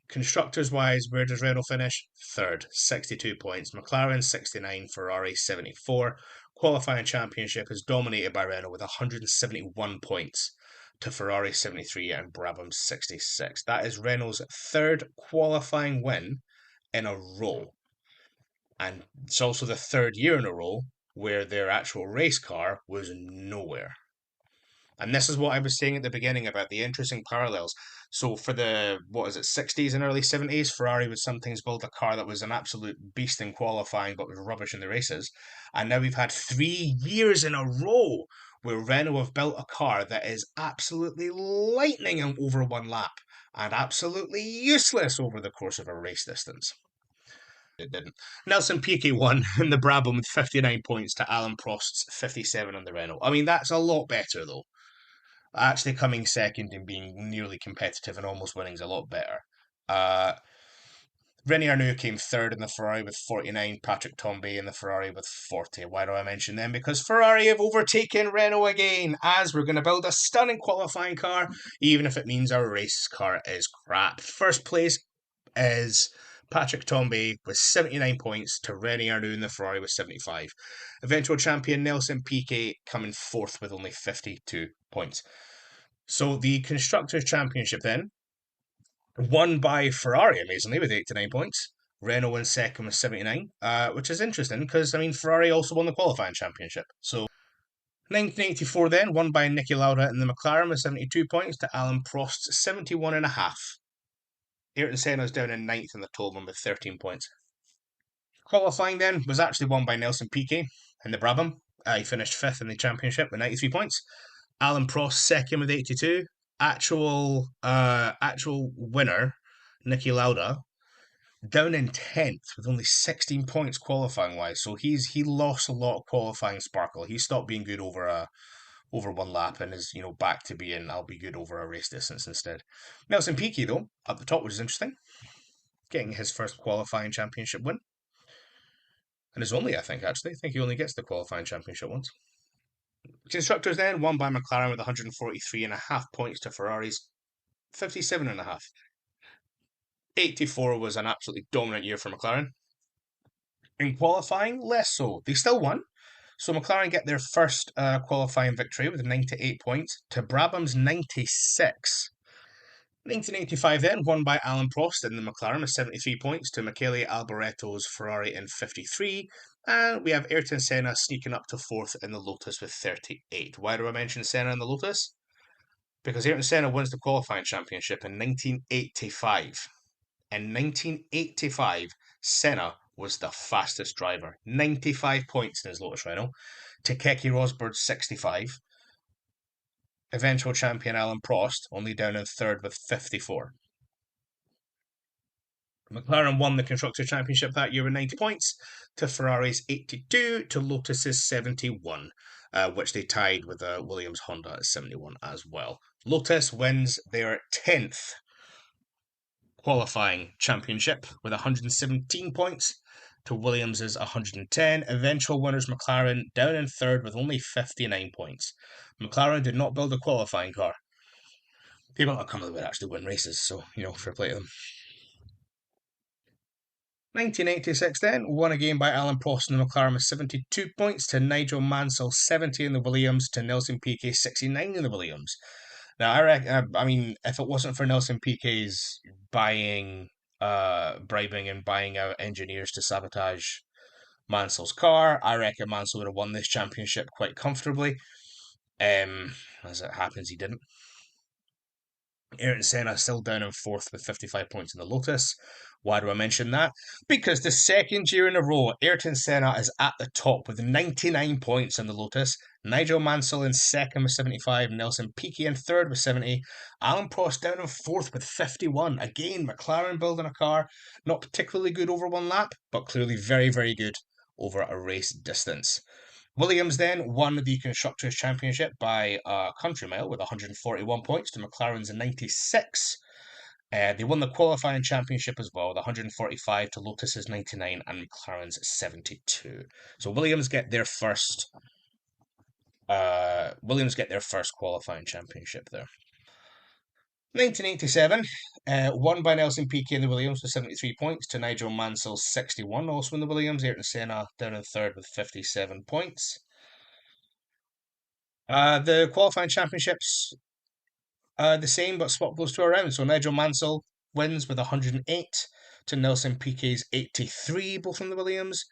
Constructors wise, where does Renault finish? Third, 62 points. McLaren 69, Ferrari 74. Qualifying championship is dominated by Renault with 171 points to Ferrari 73 and Brabham 66. That is Renault's third qualifying win in a row. And it's also the third year in a row where their actual race car was nowhere. And this is what I was saying at the beginning about the interesting parallels. So for the, 60s and early 70s, Ferrari would sometimes build a car that was an absolute beast in qualifying but was rubbish in the races. And now we've had 3 years in a row where Renault have built a car that is absolutely lightning over one lap and absolutely useless over the course of a race distance. It didn't. Nelson Piquet won in the Brabham with 59 points to Alan Prost's 57 on the Renault. I mean, that's a lot better though. Actually coming second and being nearly competitive and almost winning is a lot better. Rene Arnoux came third in the Ferrari with 49, Patrick Tambay in the Ferrari with 40. Why do I mention them? Because Ferrari have overtaken Renault again, as we're going to build a stunning qualifying car, even if it means our race car is crap. First place is Patrick Tambay with 79 points to Rene Arnoux in the Ferrari with 75. Eventual champion Nelson Piquet coming fourth with only 52 points. So the Constructors' Championship then, won by Ferrari, amazingly, with 89 points. Renault in second with 79, which is interesting because, I mean, Ferrari also won the qualifying championship. So 1984 then, won by Niki Lauda in the McLaren with 72 points to Alan Prost's 71 and a half. Ayrton Senna's down in ninth in the Tolman with 13 points. Qualifying then was actually won by Nelson Piquet in the Brabham. He finished fifth in the championship with 93 points. Alan Prost second with 82. Actual winner, Niki Lauda, down in 10th with only 16 points qualifying wise. So he lost a lot of qualifying sparkle. He stopped being good over one lap and is back to being I'll be good over a race distance instead. Nelson Piquet though up the top, which is interesting, getting his first qualifying championship win, and his only I think he only gets the qualifying championship once. Constructors then won by McLaren with 143.5 points to Ferrari's 57.5. 84 was an absolutely dominant year for McLaren. In qualifying, less so. They still won. So McLaren get their first qualifying victory with 98 points to Brabham's 96. 1985 then, won by Alan Prost in the McLaren with 73 points to Michele Alboretto's Ferrari in 53. And we have Ayrton Senna sneaking up to fourth in the Lotus with 38. Why do I mention Senna in the Lotus? Because Ayrton Senna wins the qualifying championship in 1985. In 1985, Senna was the fastest driver, 95 points in his Lotus Rhino. To Keke Rosberg's 65. Eventual champion Alan Prost only down in third with 54. McLaren won the Constructors' Championship that year with 90 points, to Ferrari's 82, to Lotus's 71, which they tied with Williams Honda at 71 as well. Lotus wins their 10th qualifying championship with 117 points, to Williams's 110. Eventual winners McLaren down in third with only 59 points. McLaren did not build a qualifying car. People that come would actually win races, so, fair play to them. 1986 then, won again by Alan Prost and the McLaren with 72 points, to Nigel Mansell 70 in the Williams, to Nelson Piquet 69 in the Williams. Now, I mean, if it wasn't for Nelson Piquet's bribing and buying out engineers to sabotage Mansell's car, I reckon Mansell would have won this championship quite comfortably. As it happens, he didn't. Ayrton Senna still down in fourth with 55 points in the Lotus. Why do I mention that? Because the second year in a row, Ayrton Senna is at the top with 99 points in the Lotus. Nigel Mansell in second with 75. Nelson Piquet in third with 70. Alan Prost down in fourth with 51. Again, McLaren building a car. Not particularly good over one lap, but clearly very, very good over a race distance. Williams then won the Constructors' Championship by a country mile with 141 points, to McLaren's 96. They won the qualifying championship as well, with 145, to Lotus's 99 and McLaren's 72. So Williams get their first qualifying championship there. 1987, won by Nelson Piquet in the Williams with 73 points, to Nigel Mansell's 61, also in the Williams. Ayrton Senna down in third with 57 points. The qualifying championships are the same, but swap those two around. So Nigel Mansell wins with 108, to Nelson Piquet's 83, both from the Williams.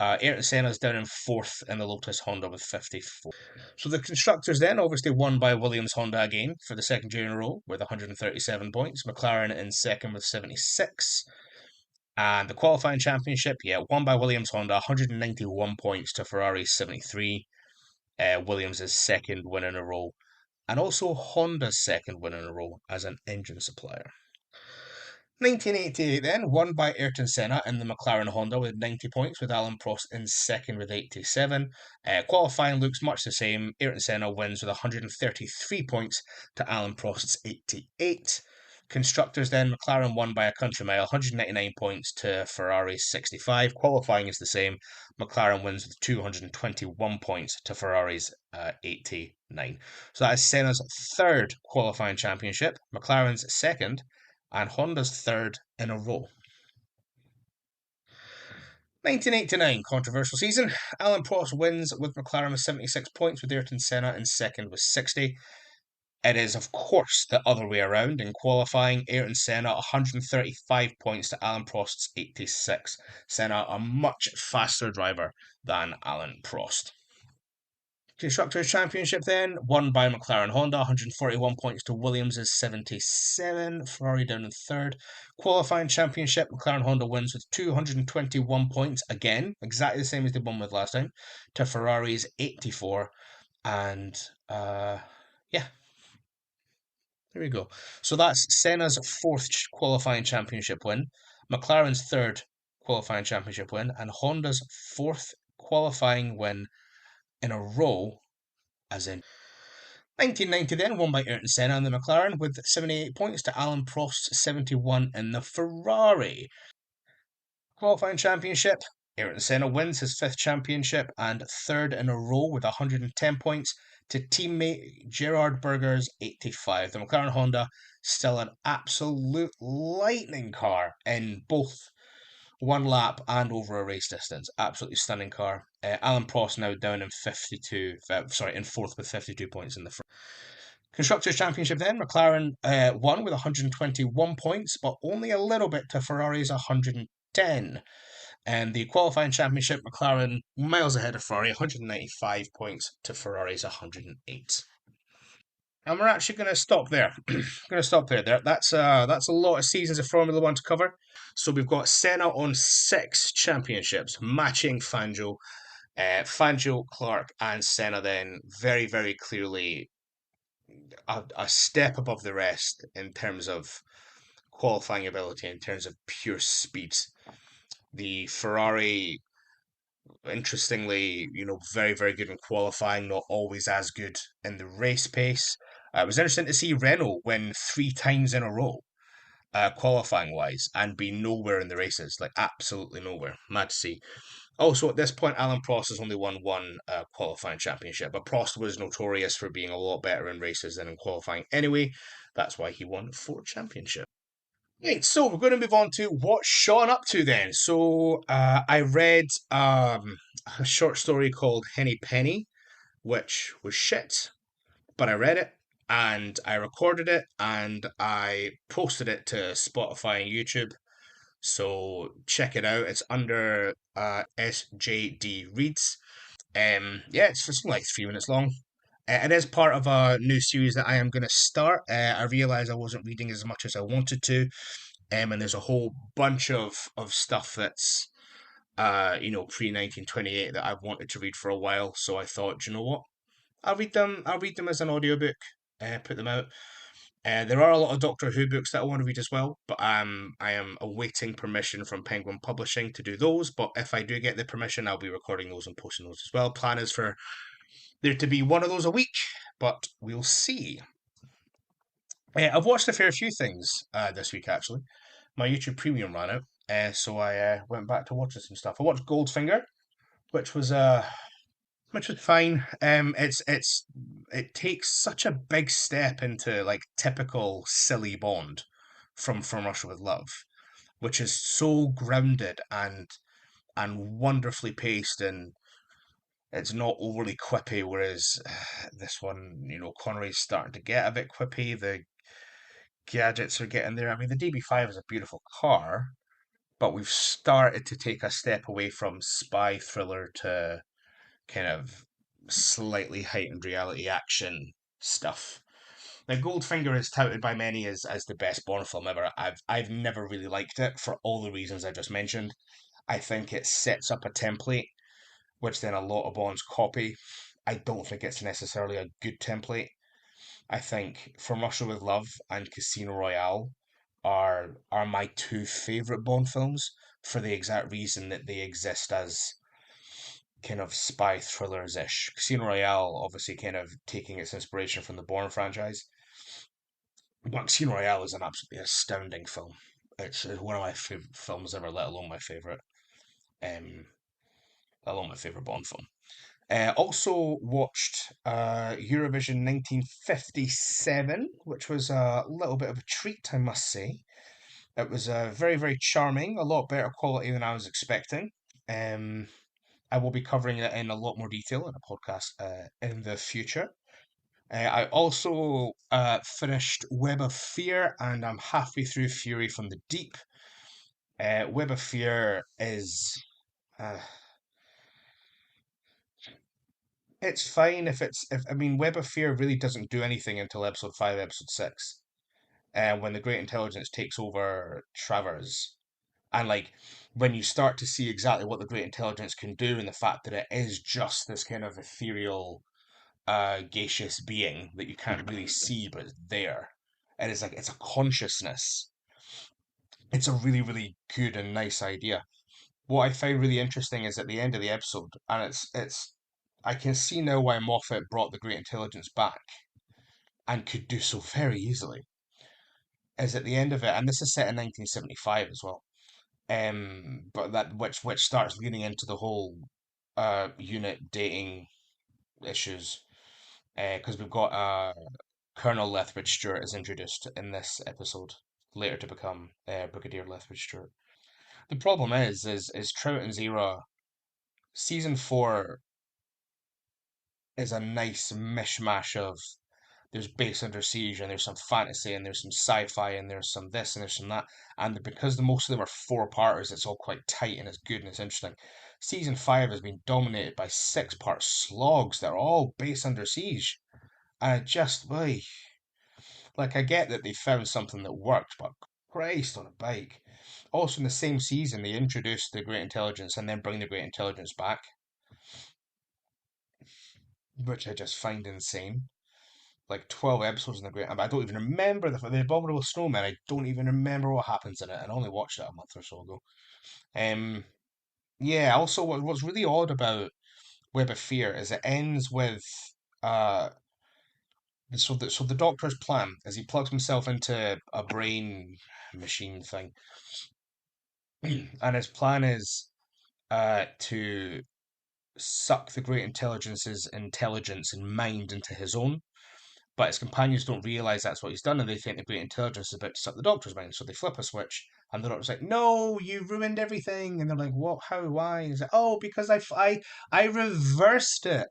Ayrton Senna's down in fourth in the Lotus Honda with 54. So the constructors then obviously won by Williams Honda again for the second year in a row with 137 points. McLaren in second with 76. And the qualifying championship, won by Williams Honda, 191 points, to Ferrari's 73. Williams' second win in a row, and also Honda's second win in a row as an engine supplier. 1988 then, won by Ayrton Senna in the McLaren Honda with 90 points, with Alan Prost in second with 87. Qualifying looks much the same. Ayrton Senna wins with 133 points, to Alan Prost's 88. Constructors then, McLaren won by a country mile, 199 points, to Ferrari's 65. Qualifying is the same. McLaren wins with 221 points, to Ferrari's 89. So that is Senna's third qualifying championship, McLaren's second, and Honda's third in a row. 1989, controversial season. Alan Prost wins with McLaren with 76 points, with Ayrton Senna in second with 60. It is, of course, the other way around. In qualifying, Ayrton Senna 135 points to Alan Prost's 86. Senna a much faster driver than Alan Prost. Constructors' Championship then, won by McLaren Honda, 141 points to Williams' 77, Ferrari down in third. Qualifying Championship, McLaren Honda wins with 221 points, again, exactly the same as they won with last time, to Ferrari's 84. And, there we go. So that's Senna's fourth qualifying championship win, McLaren's third qualifying championship win, and Honda's fourth qualifying win in a row, as in 1990 then, won by Ayrton Senna and the McLaren with 78 points, to Alan Prost's 71 in the Ferrari. Qualifying championship, Ayrton Senna wins his fifth championship and third in a row with 110 points, to teammate Gerard Berger's 85. The McLaren Honda, still an absolute lightning car in both one lap and over a race distance. Absolutely stunning car. Alan Prost now down in in fourth with 52 points in the front. Constructors' Championship then, McLaren won with 121 points, but only a little bit to Ferrari's 110. And the qualifying championship, McLaren miles ahead of Ferrari, 195 points to Ferrari's 108. And we're actually going to stop there. Going to stop there. That's a lot of seasons of Formula One to cover. So we've got Senna on 6 championships, matching Fangio. Fangio, Clark, and Senna then very clearly a step above the rest in terms of qualifying ability, in terms of pure speed. The Ferrari, interestingly, very good in qualifying, not always as good in the race pace. It was interesting to see Renault win 3 times in a row, qualifying wise, and be nowhere in the races, like absolutely nowhere. Mad to see. Also, at this point, Alan Prost has only won one qualifying championship, but Prost was notorious for being a lot better in races than in qualifying anyway. That's why he won 4 championships. Right, so we're going to move on to what's Sean up to then. So I read a short story called Henny Penny, which was shit, but I read it and I recorded it and I posted it to Spotify and YouTube. So check it out. It's under SJD Reads. Yeah, it's just like 3 minutes long. It is part of a new series that I am going to start. I realized I wasn't reading as much as I wanted to, and there's a whole bunch of stuff that's pre 1928 that I've wanted to read for a while. So I thought, you know what, I'll read them. I'll read them as an audiobook. Put them out. There are a lot of Doctor Who books that I want to read as well, but I am awaiting permission from Penguin Publishing to do those. But if I do get the permission, I'll be recording those and posting those as well. Plan is for there to be one of those a week, but we'll see. I've watched a fair few things this week actually. My YouTube Premium ran out, so I went back to watching some stuff. I watched Goldfinger, which was fine. It takes such a big step into like typical silly Bond from Russia with Love, which is so grounded and wonderfully paced, and it's not overly quippy. Whereas this one, Connery's starting to get a bit quippy. The gadgets are getting there. I mean, the DB5 is a beautiful car, but we've started to take a step away from spy thriller to kind of slightly heightened reality action stuff. Now, Goldfinger is touted by many as the best Bond film ever. I've never really liked it for all the reasons I just mentioned. I think it sets up a template, which then a lot of Bonds copy. I don't think it's necessarily a good template. I think From Russia with Love and Casino Royale are my 2 favorite Bond films for the exact reason that they exist as kind of spy thrillers ish. Casino Royale, obviously, kind of taking its inspiration from the Bourne franchise. But Casino Royale is an absolutely astounding film. It's one of my favorite films ever, um, let alone my favorite Bond film. Also watched Eurovision 1957, which was a little bit of a treat, I must say. It was very charming, a lot better quality than I was expecting. Um, I will be covering it in a lot more detail in a podcast in the future. I also finished Web of Fear, and I'm halfway through Fury from the Deep. Web of Fear is uh, it's fine if I mean Web of Fear really doesn't do anything until episode 5, episode 6, when the Great Intelligence takes over Travers, and like when you start to see exactly what the Great Intelligence can do, and the fact that it is just this kind of ethereal, gaseous being that you can't really see but it's there. It is like it's a consciousness. It's a really good and nice idea. What I find really interesting is at the end of the episode, and it's I can see now why Moffat brought the Great Intelligence back and could do so very easily. Is at the end of it, and this is set in 1975 as well. But that which starts leading into the whole unit dating issues, because we've got Colonel Lethbridge Stewart is introduced in this episode, later to become Brigadier Lethbridge Stewart. The problem is Troughton's era. Season 4 is a nice mishmash of there's base under siege and there's some fantasy and there's some sci-fi and there's some this and there's some that, and because the most of them are 4-parters, it's all quite tight and it's good and it's interesting. Season 5 has been dominated by 6-part slogs that are all base under siege, I just, like, I get that they found something that worked, but Christ on a bike. Also, in the same season, they introduced the Great Intelligence and then bring the Great Intelligence back, which I just find insane. Like 12 episodes in the Great, I don't even remember the Abominable Snowman. I don't even remember what happens in it. I only watched it a month or so ago. Um, yeah. Also, what's really odd about Web of Fear is it ends with uh so the Doctor's plan is he plugs himself into a brain machine thing, and his plan is to suck the Great Intelligence's intelligence and mind into his own. But his companions don't realize that's what he's done, and they think the Great Intelligence is about to suck the Doctor's mind. So they flip a switch, and the Doctor's like, "No, you ruined everything." And they're like, "What? How? Why?" And he's like, "Oh, because I reversed it.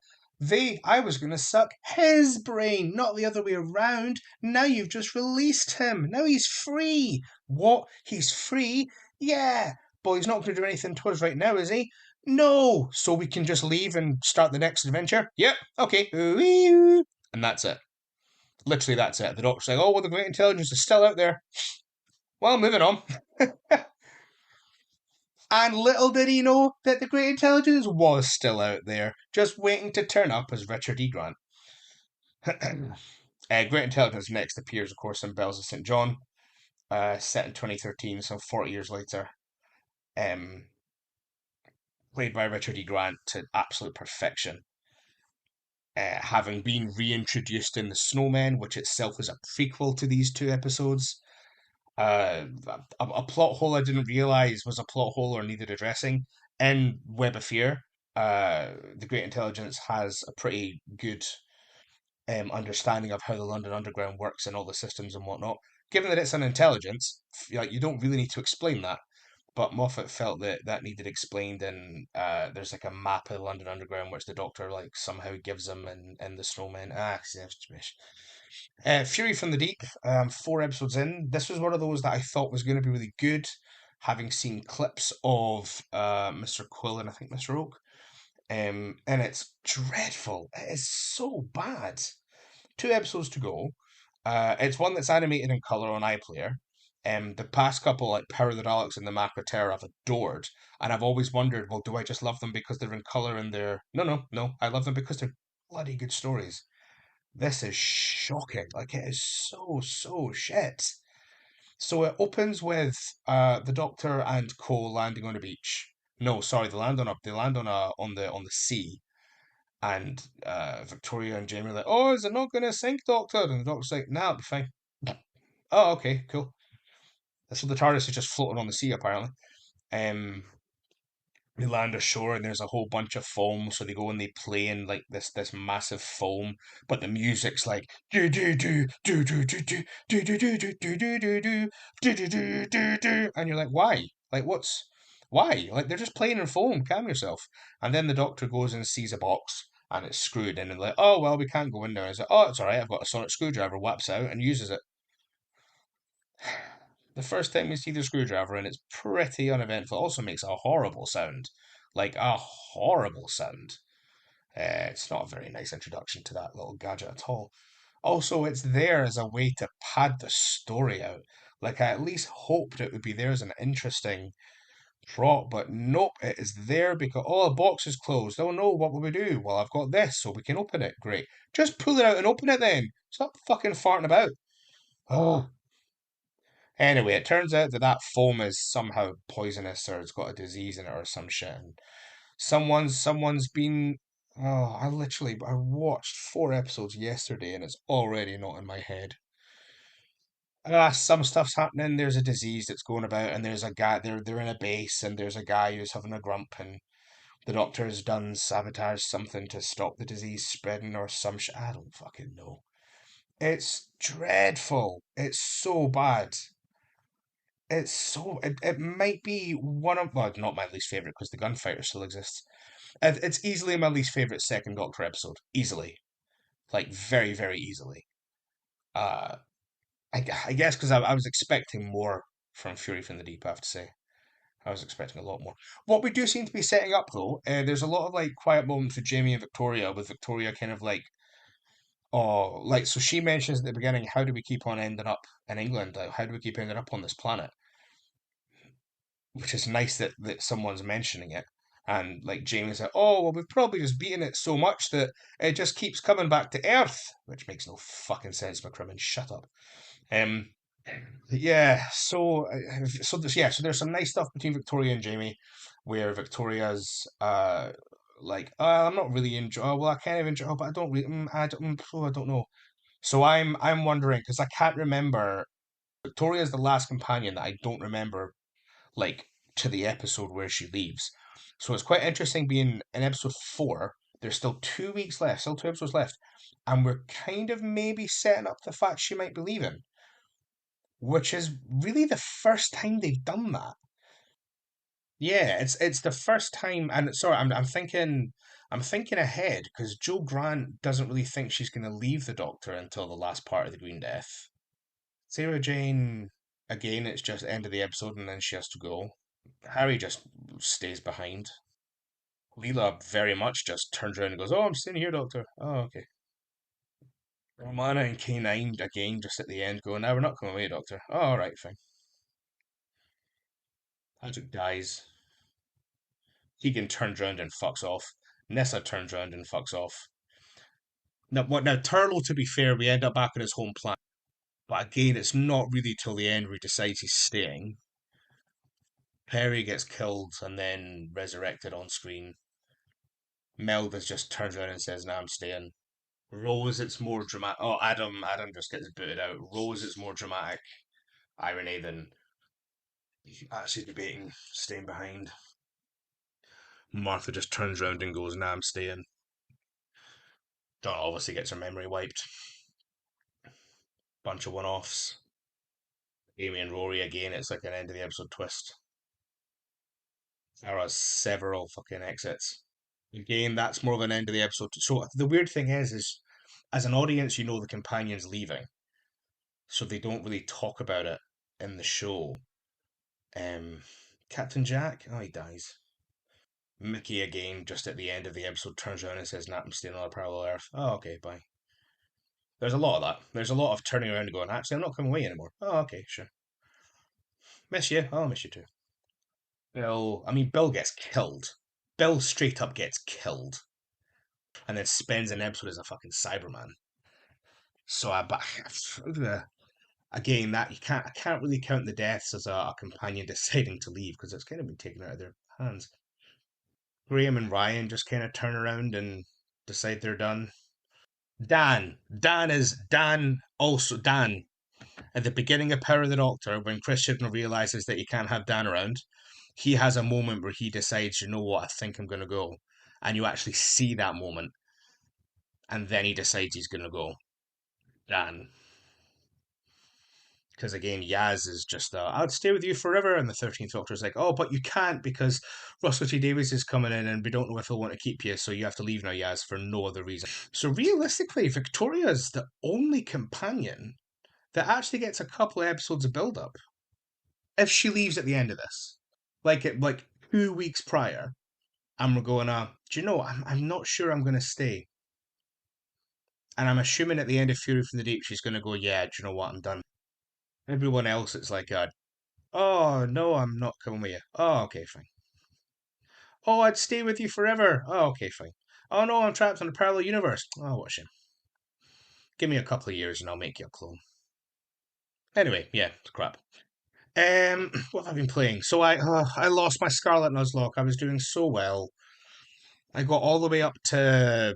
I was going to suck his brain, not the other way around. Now you've just released him. Now he's free. What? He's free? Yeah, but he's not going to do anything to us right now, is he? No. So we can just leave and start the next adventure? Yep. Okay. And that's it. Literally, that's it. The Doctor's saying, "Oh, well, the Great Intelligence is still out there." Well, moving on. And little did he know that the Great Intelligence was still out there, just waiting to turn up as Richard E. Grant. Great Intelligence next appears, of course, in Bells of St. John, set in 2013, so 40 years later. Um, Played by Richard E. Grant to absolute perfection. Having been reintroduced in The Snowmen, which itself is a prequel to these two episodes. A plot hole I didn't realize was a plot hole or needed addressing in Web of Fear. The Great Intelligence has a pretty good understanding of how the London Underground works and all the systems and whatnot. Given that it's an intelligence, like you don't really need to explain that. But Moffat felt that that needed explained, and there's like a map of the London Underground which the Doctor like somehow gives him, and the Snowmen. Fury from the Deep, 4 episodes in. This was one of those that I thought was going to be really good, having seen clips of Mr. Quill and I think Mr. Oak. And it's dreadful. It is so bad. 2 episodes to go. It's one that's animated in color on iPlayer. The past couple, like Power of the Daleks and the Macra Terror, I've adored, and I've always wondered, well, do I just love them because they're in color and they're no, no, no. I love them because they're bloody good stories. This is shocking. Like it is so shit. So it opens with the Doctor and Cole landing on a beach. No, sorry, they land on the sea, and Victoria and Jamie are like, "Oh, is it not going to sink, Doctor?" And the Doctor's like, "Nah, it'll be fine." Oh, okay, cool. So the TARDIS is just floating on the sea apparently. Um, they land ashore and there's a whole bunch of foam, so they go and they play in like this massive foam, but the music's like do do do do do do do do do do do do do do do do do do do, and you're like, why? Like, why? Like, they're just playing in foam. Calm yourself. And then the Doctor goes and sees a box and it's screwed in, and like, oh well, we can't go in there. And he's like, oh, it's all right. I've got a sonic screwdriver. Whaps out and uses it. The first time we see the screwdriver, and it's pretty uneventful. Also makes a horrible sound, like a horrible sound. It's not a very nice introduction to that little gadget at all. Also, it's there as a way to pad the story out. Like, I at least hoped it would be there as an interesting prop, but nope, it is there because, oh, a box is closed. Oh no, what will we do? Well, I've got this, so we can open it. Great. Just pull it out and open it then. Stop fucking farting about. Oh. Anyway, it turns out that that foam is somehow poisonous or it's got a disease in it or some shit. And someone's been. Oh, I watched 4 episodes yesterday and it's already not in my head. Some stuff's happening. There's a disease that's going about, and there's a guy. They're in a base, and there's a guy who's having a grump, and the doctor's done sabotage something to stop the disease spreading or some shit. I don't fucking know. It's dreadful. It's so bad. It might be one of, well, not my least favorite because the gunfighter still exists. It's easily my least favorite second Doctor episode, easily, like very easily. Uh, I guess because I was expecting more from Fury from the Deep. I have to say, I was expecting a lot more. What we do seem to be setting up though, there's a lot of like quiet moments with Jamie and Victoria, with Victoria kind of like Oh, like so she mentions at the beginning, how do we keep on ending up in England? Like, how do we keep ending up on this planet? Which is nice that someone's mentioning it. And like Jamie's like, oh well, we've probably just beaten it so much that it just keeps coming back to Earth, which makes no fucking sense, McCrimmon. Shut up. Um, yeah. So there's some nice stuff between Victoria and Jamie, where Victoria's like, I'm not really enjoy. Oh, well, I kind of enjoy, but I don't really. I don't know. So I'm wondering because I can't remember. Victoria's the last companion that I don't remember like to the episode where she leaves. So it's quite interesting being in episode four. There's still 2 weeks left, still two episodes left, and we're kind of maybe setting up the fact she might be leaving, which is really the first time they've done that. Yeah, it's the first time, and sorry, I'm thinking ahead because Joe Grant doesn't really think she's going to leave the Doctor until the last part of the Green Death. Sarah Jane, again, it's just end of the episode and then she has to go. Harry just stays behind. Leela very much just turns around and goes, "Oh, I'm staying here, Doctor." Oh, okay. Romana and K9 again just at the end go, "Now we're not coming away, Doctor." Oh, all right, fine. Patrick dies. Keegan turns around and fucks off. Nessa turns around and fucks off. Now Turlo, to be fair, we end up back on his home planet. But again, it's not really till the end where he decides he's staying. Perry gets killed and then resurrected on screen. Melvin just turns around and says, "Nah, I'm staying." Rose, it's more dramatic. Oh, Adam just gets booted out. Rose, it's more dramatic irony than actually debating staying behind. Martha just turns around and goes, "Nah, I'm staying." John obviously gets her memory wiped. Bunch of one-offs. Amy and Rory again. It's like an end of the episode twist. There are several fucking exits. Again, that's more of an end of the episode. So the weird thing is as an audience, you know the companion's leaving, so they don't really talk about it in the show. Captain Jack, oh, he dies. Mickey again, just at the end of the episode, turns around and says, "Nah, I'm staying on a parallel Earth." Oh, okay, bye. There's a lot of that. There's a lot of turning around and going, "Actually, I'm not coming away anymore." Oh, okay, sure. Miss you. I'll miss you too. Bill gets killed. Bill straight up gets killed and then spends an episode as a fucking Cyberman. So but again, that I can't really count the deaths as a companion deciding to leave because it's kind of been taken out of their hands. Graham and Ryan just kind of turn around and decide they're done. Dan also Dan at the beginning of Power of the Doctor when Chris Chibnall realizes that he can't have Dan around. He has a moment where he decides, you know what, I think I'm going to go, and you actually see that moment, and then he decides he's going to go. Dan, because again, Yaz is just, "I'd stay with you forever," and the 13th Doctor is like, "Oh, but you can't because Russell T Davies is coming in, and we don't know if he'll want to keep you, so you have to leave now, Yaz, for no other reason." So realistically, Victoria's the only companion that actually gets a couple of episodes of build up if she leaves at the end of this, like 2 weeks prior, and we're going, do you know? I'm not sure I'm going to stay, and I'm assuming at the end of Fury from the Deep, she's going to go, "Yeah, do you know what? I'm done." Everyone else, it's like, "Oh no, I'm not coming with you." Oh, okay, fine. "Oh, I'd stay with you forever." Oh, okay, fine. "Oh no, I'm trapped in a parallel universe." Oh, what a shame. Give me a couple of years and I'll make you a clone. Anyway, yeah, it's crap. What have I been playing? So I lost my Scarlet Nuzlocke. I was doing so well. I got all the way up to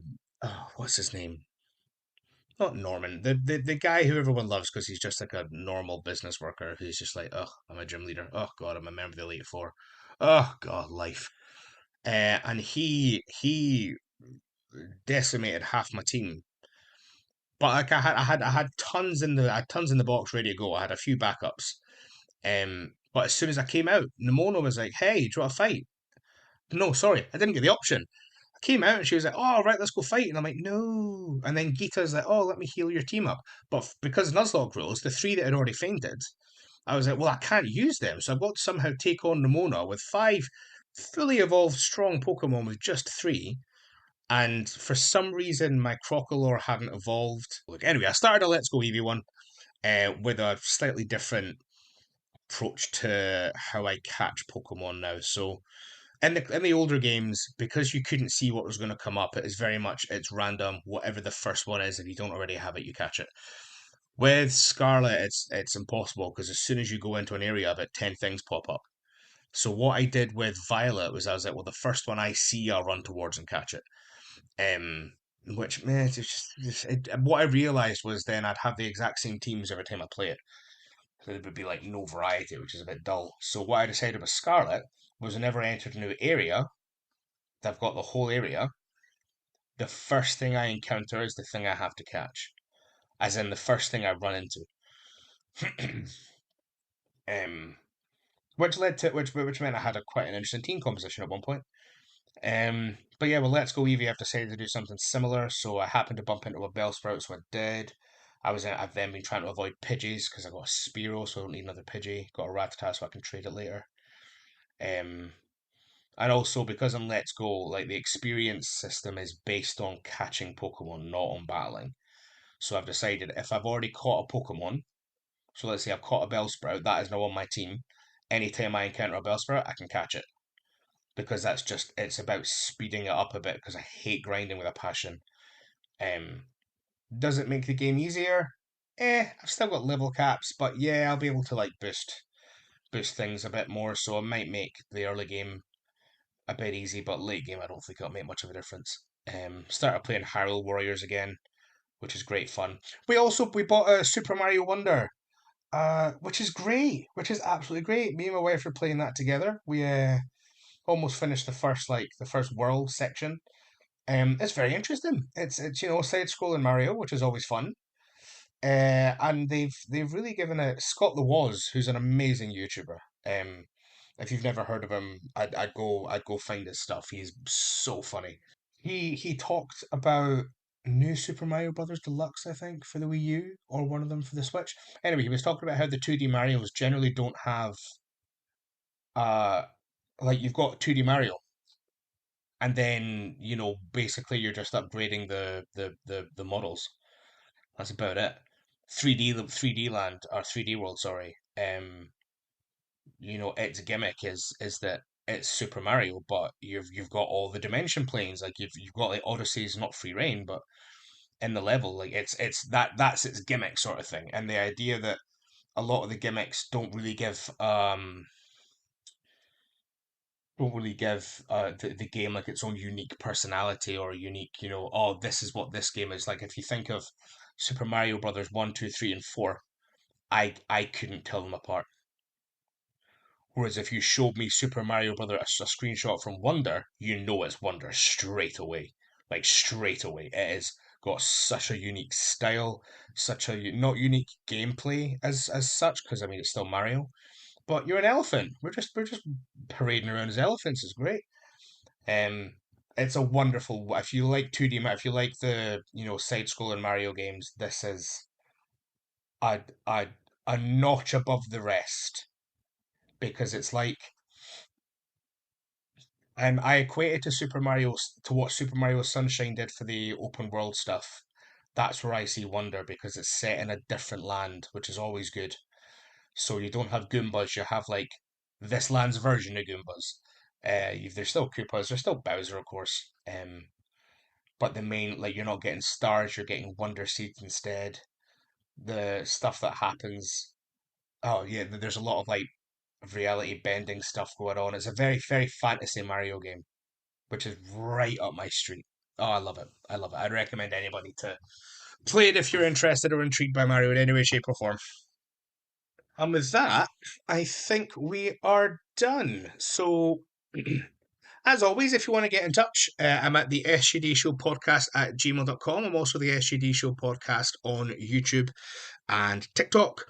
what's his name? Not Norman. The guy who everyone loves because he's just like a normal business worker who's just like, "Oh, I'm a gym leader. Oh God, I'm a member of the Elite Four. Oh God, life." And he decimated half my team. But like I had tons in the box ready to go. I had a few backups. But as soon as I came out, Nimona was like, "Hey, do you want to fight?" No, sorry, I didn't get the option. I came out and she was like, "Oh, right, let's go fight." And I'm like, "No." And then Gita's like, "Oh, let me heal your team up." But because Nuzlocke rules, the three that had already fainted, I was like, "Well, I can't use them." So I've got to somehow take on Nimona with five fully evolved strong Pokemon with just three. And for some reason, my Crocalor hadn't evolved. Look, anyway, I started a Let's Go Eevee one with a slightly different approach to how I catch Pokemon now. So in the older games, because you couldn't see what was going to come up, it is very much it's random. Whatever the first one is, if you don't already have it, you catch it. With Scarlet, it's impossible because as soon as you go into an area, about 10 things pop up. So what I did with Violet was I was like, well, the first one I see, I'll run towards and catch it. Which man, what I realized was then I'd have the exact same teams every time I play it. So there would be like no variety, which is a bit dull. So what I decided with Scarlet was whenever I entered a new area, I've got the whole area. The first thing I encounter is the thing I have to catch, as in the first thing I run into. um, which led to which meant I had a quite an interesting team composition at one point. But yeah, well, Let's Go Eevee. I've decided to do something similar. So I happened to bump into a Bellsprout, so I did. I've then been trying to avoid Pidgeys because I got a Spearow, so I don't need another Pidgey. Got a Rattata, so I can trade it later. Um, and also because in Let's Go, like the experience system is based on catching Pokemon, not on battling. So I've decided if I've already caught a Pokemon, so let's say I've caught a Bellsprout, that is now on my team. Anytime I encounter a Bellsprout, I can catch it because it's about speeding it up a bit because I hate grinding with a passion. Um, does it make the game easier? I've still got level caps, but yeah, I'll be able to like boost things a bit more, so it might make the early game a bit easy, but late game I don't think it'll make much of a difference. Started playing Hyrule Warriors again, which is great fun. We bought a Super Mario Wonder, which is great, which is absolutely great. Me and my wife are playing that together. We almost finished the first world section. It's very interesting. It's side scrolling Mario, which is always fun. And they've really given it Scott the Woz, who's an amazing YouTuber. If you've never heard of him, I'd go find his stuff. He's so funny. He talked about New Super Mario Brothers Deluxe, I think, for the Wii U, or one of them for the Switch. Anyway, he was talking about how the 2D Marios generally don't have uh like you've got 2D Mario, and then basically you're just upgrading the models. That's about it. 3D land or 3D world, sorry. Its gimmick is that it's Super Mario, but you've got all the dimension planes. Like you've got like Odyssey's not free reign, but in the level, like that's its gimmick sort of thing. And the idea that a lot of the gimmicks don't really give the game like its own unique personality or unique, oh, this is what this game is. Like if you think of Super Mario Brothers 1, 2, 3, and 4, I couldn't tell them apart. Whereas if you showed me Super Mario Brother a screenshot from Wonder, you know it's Wonder straight away. Like straight away. It has got such a unique style, such a not unique gameplay as such, because I mean it's still Mario. But you're an elephant. We're just parading around as elephants. It's great. Um, it's a wonderful. If you like 2D, if you like the side-scrolling Mario games, this is a a a notch above the rest because it's like I equate it to to what Super Mario Sunshine did for the open world stuff. That's where I see Wonder because it's set in a different land, which is always good. So you don't have Goombas, you have like this land's version of Goombas. There's still Koopas, there's still Bowser, of course. But the main, like, you're not getting stars, you're getting Wonder Seeds instead. The stuff that happens. Oh yeah, there's a lot of like reality bending stuff going on. It's a very, very fantasy Mario game, which is right up my street. Oh, I love it. I love it. I'd recommend anybody to play it if you're interested or intrigued by Mario in any way, shape, or form. And with that, I think we are done. So, as always, if you want to get in touch, I'm at the SJD Show Podcast at gmail.com. I'm also the SJD Show Podcast on YouTube and TikTok.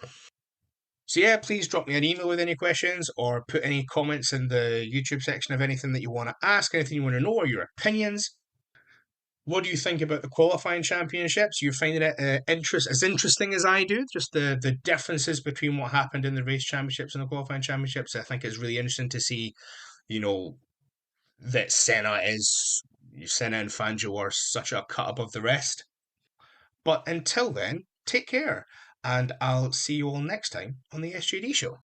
So yeah, please drop me an email with any questions or put any comments in the YouTube section of anything that you want to ask, anything you want to know, or your opinions. What do you think about the qualifying championships? You finding it as interesting as I do? Just the differences between what happened in the race championships and the qualifying championships. I think it's really interesting to see, you know, that Senna is Senna and Fangio are such a cut above the rest. But until then, take care, and I'll see you all next time on the SJD show.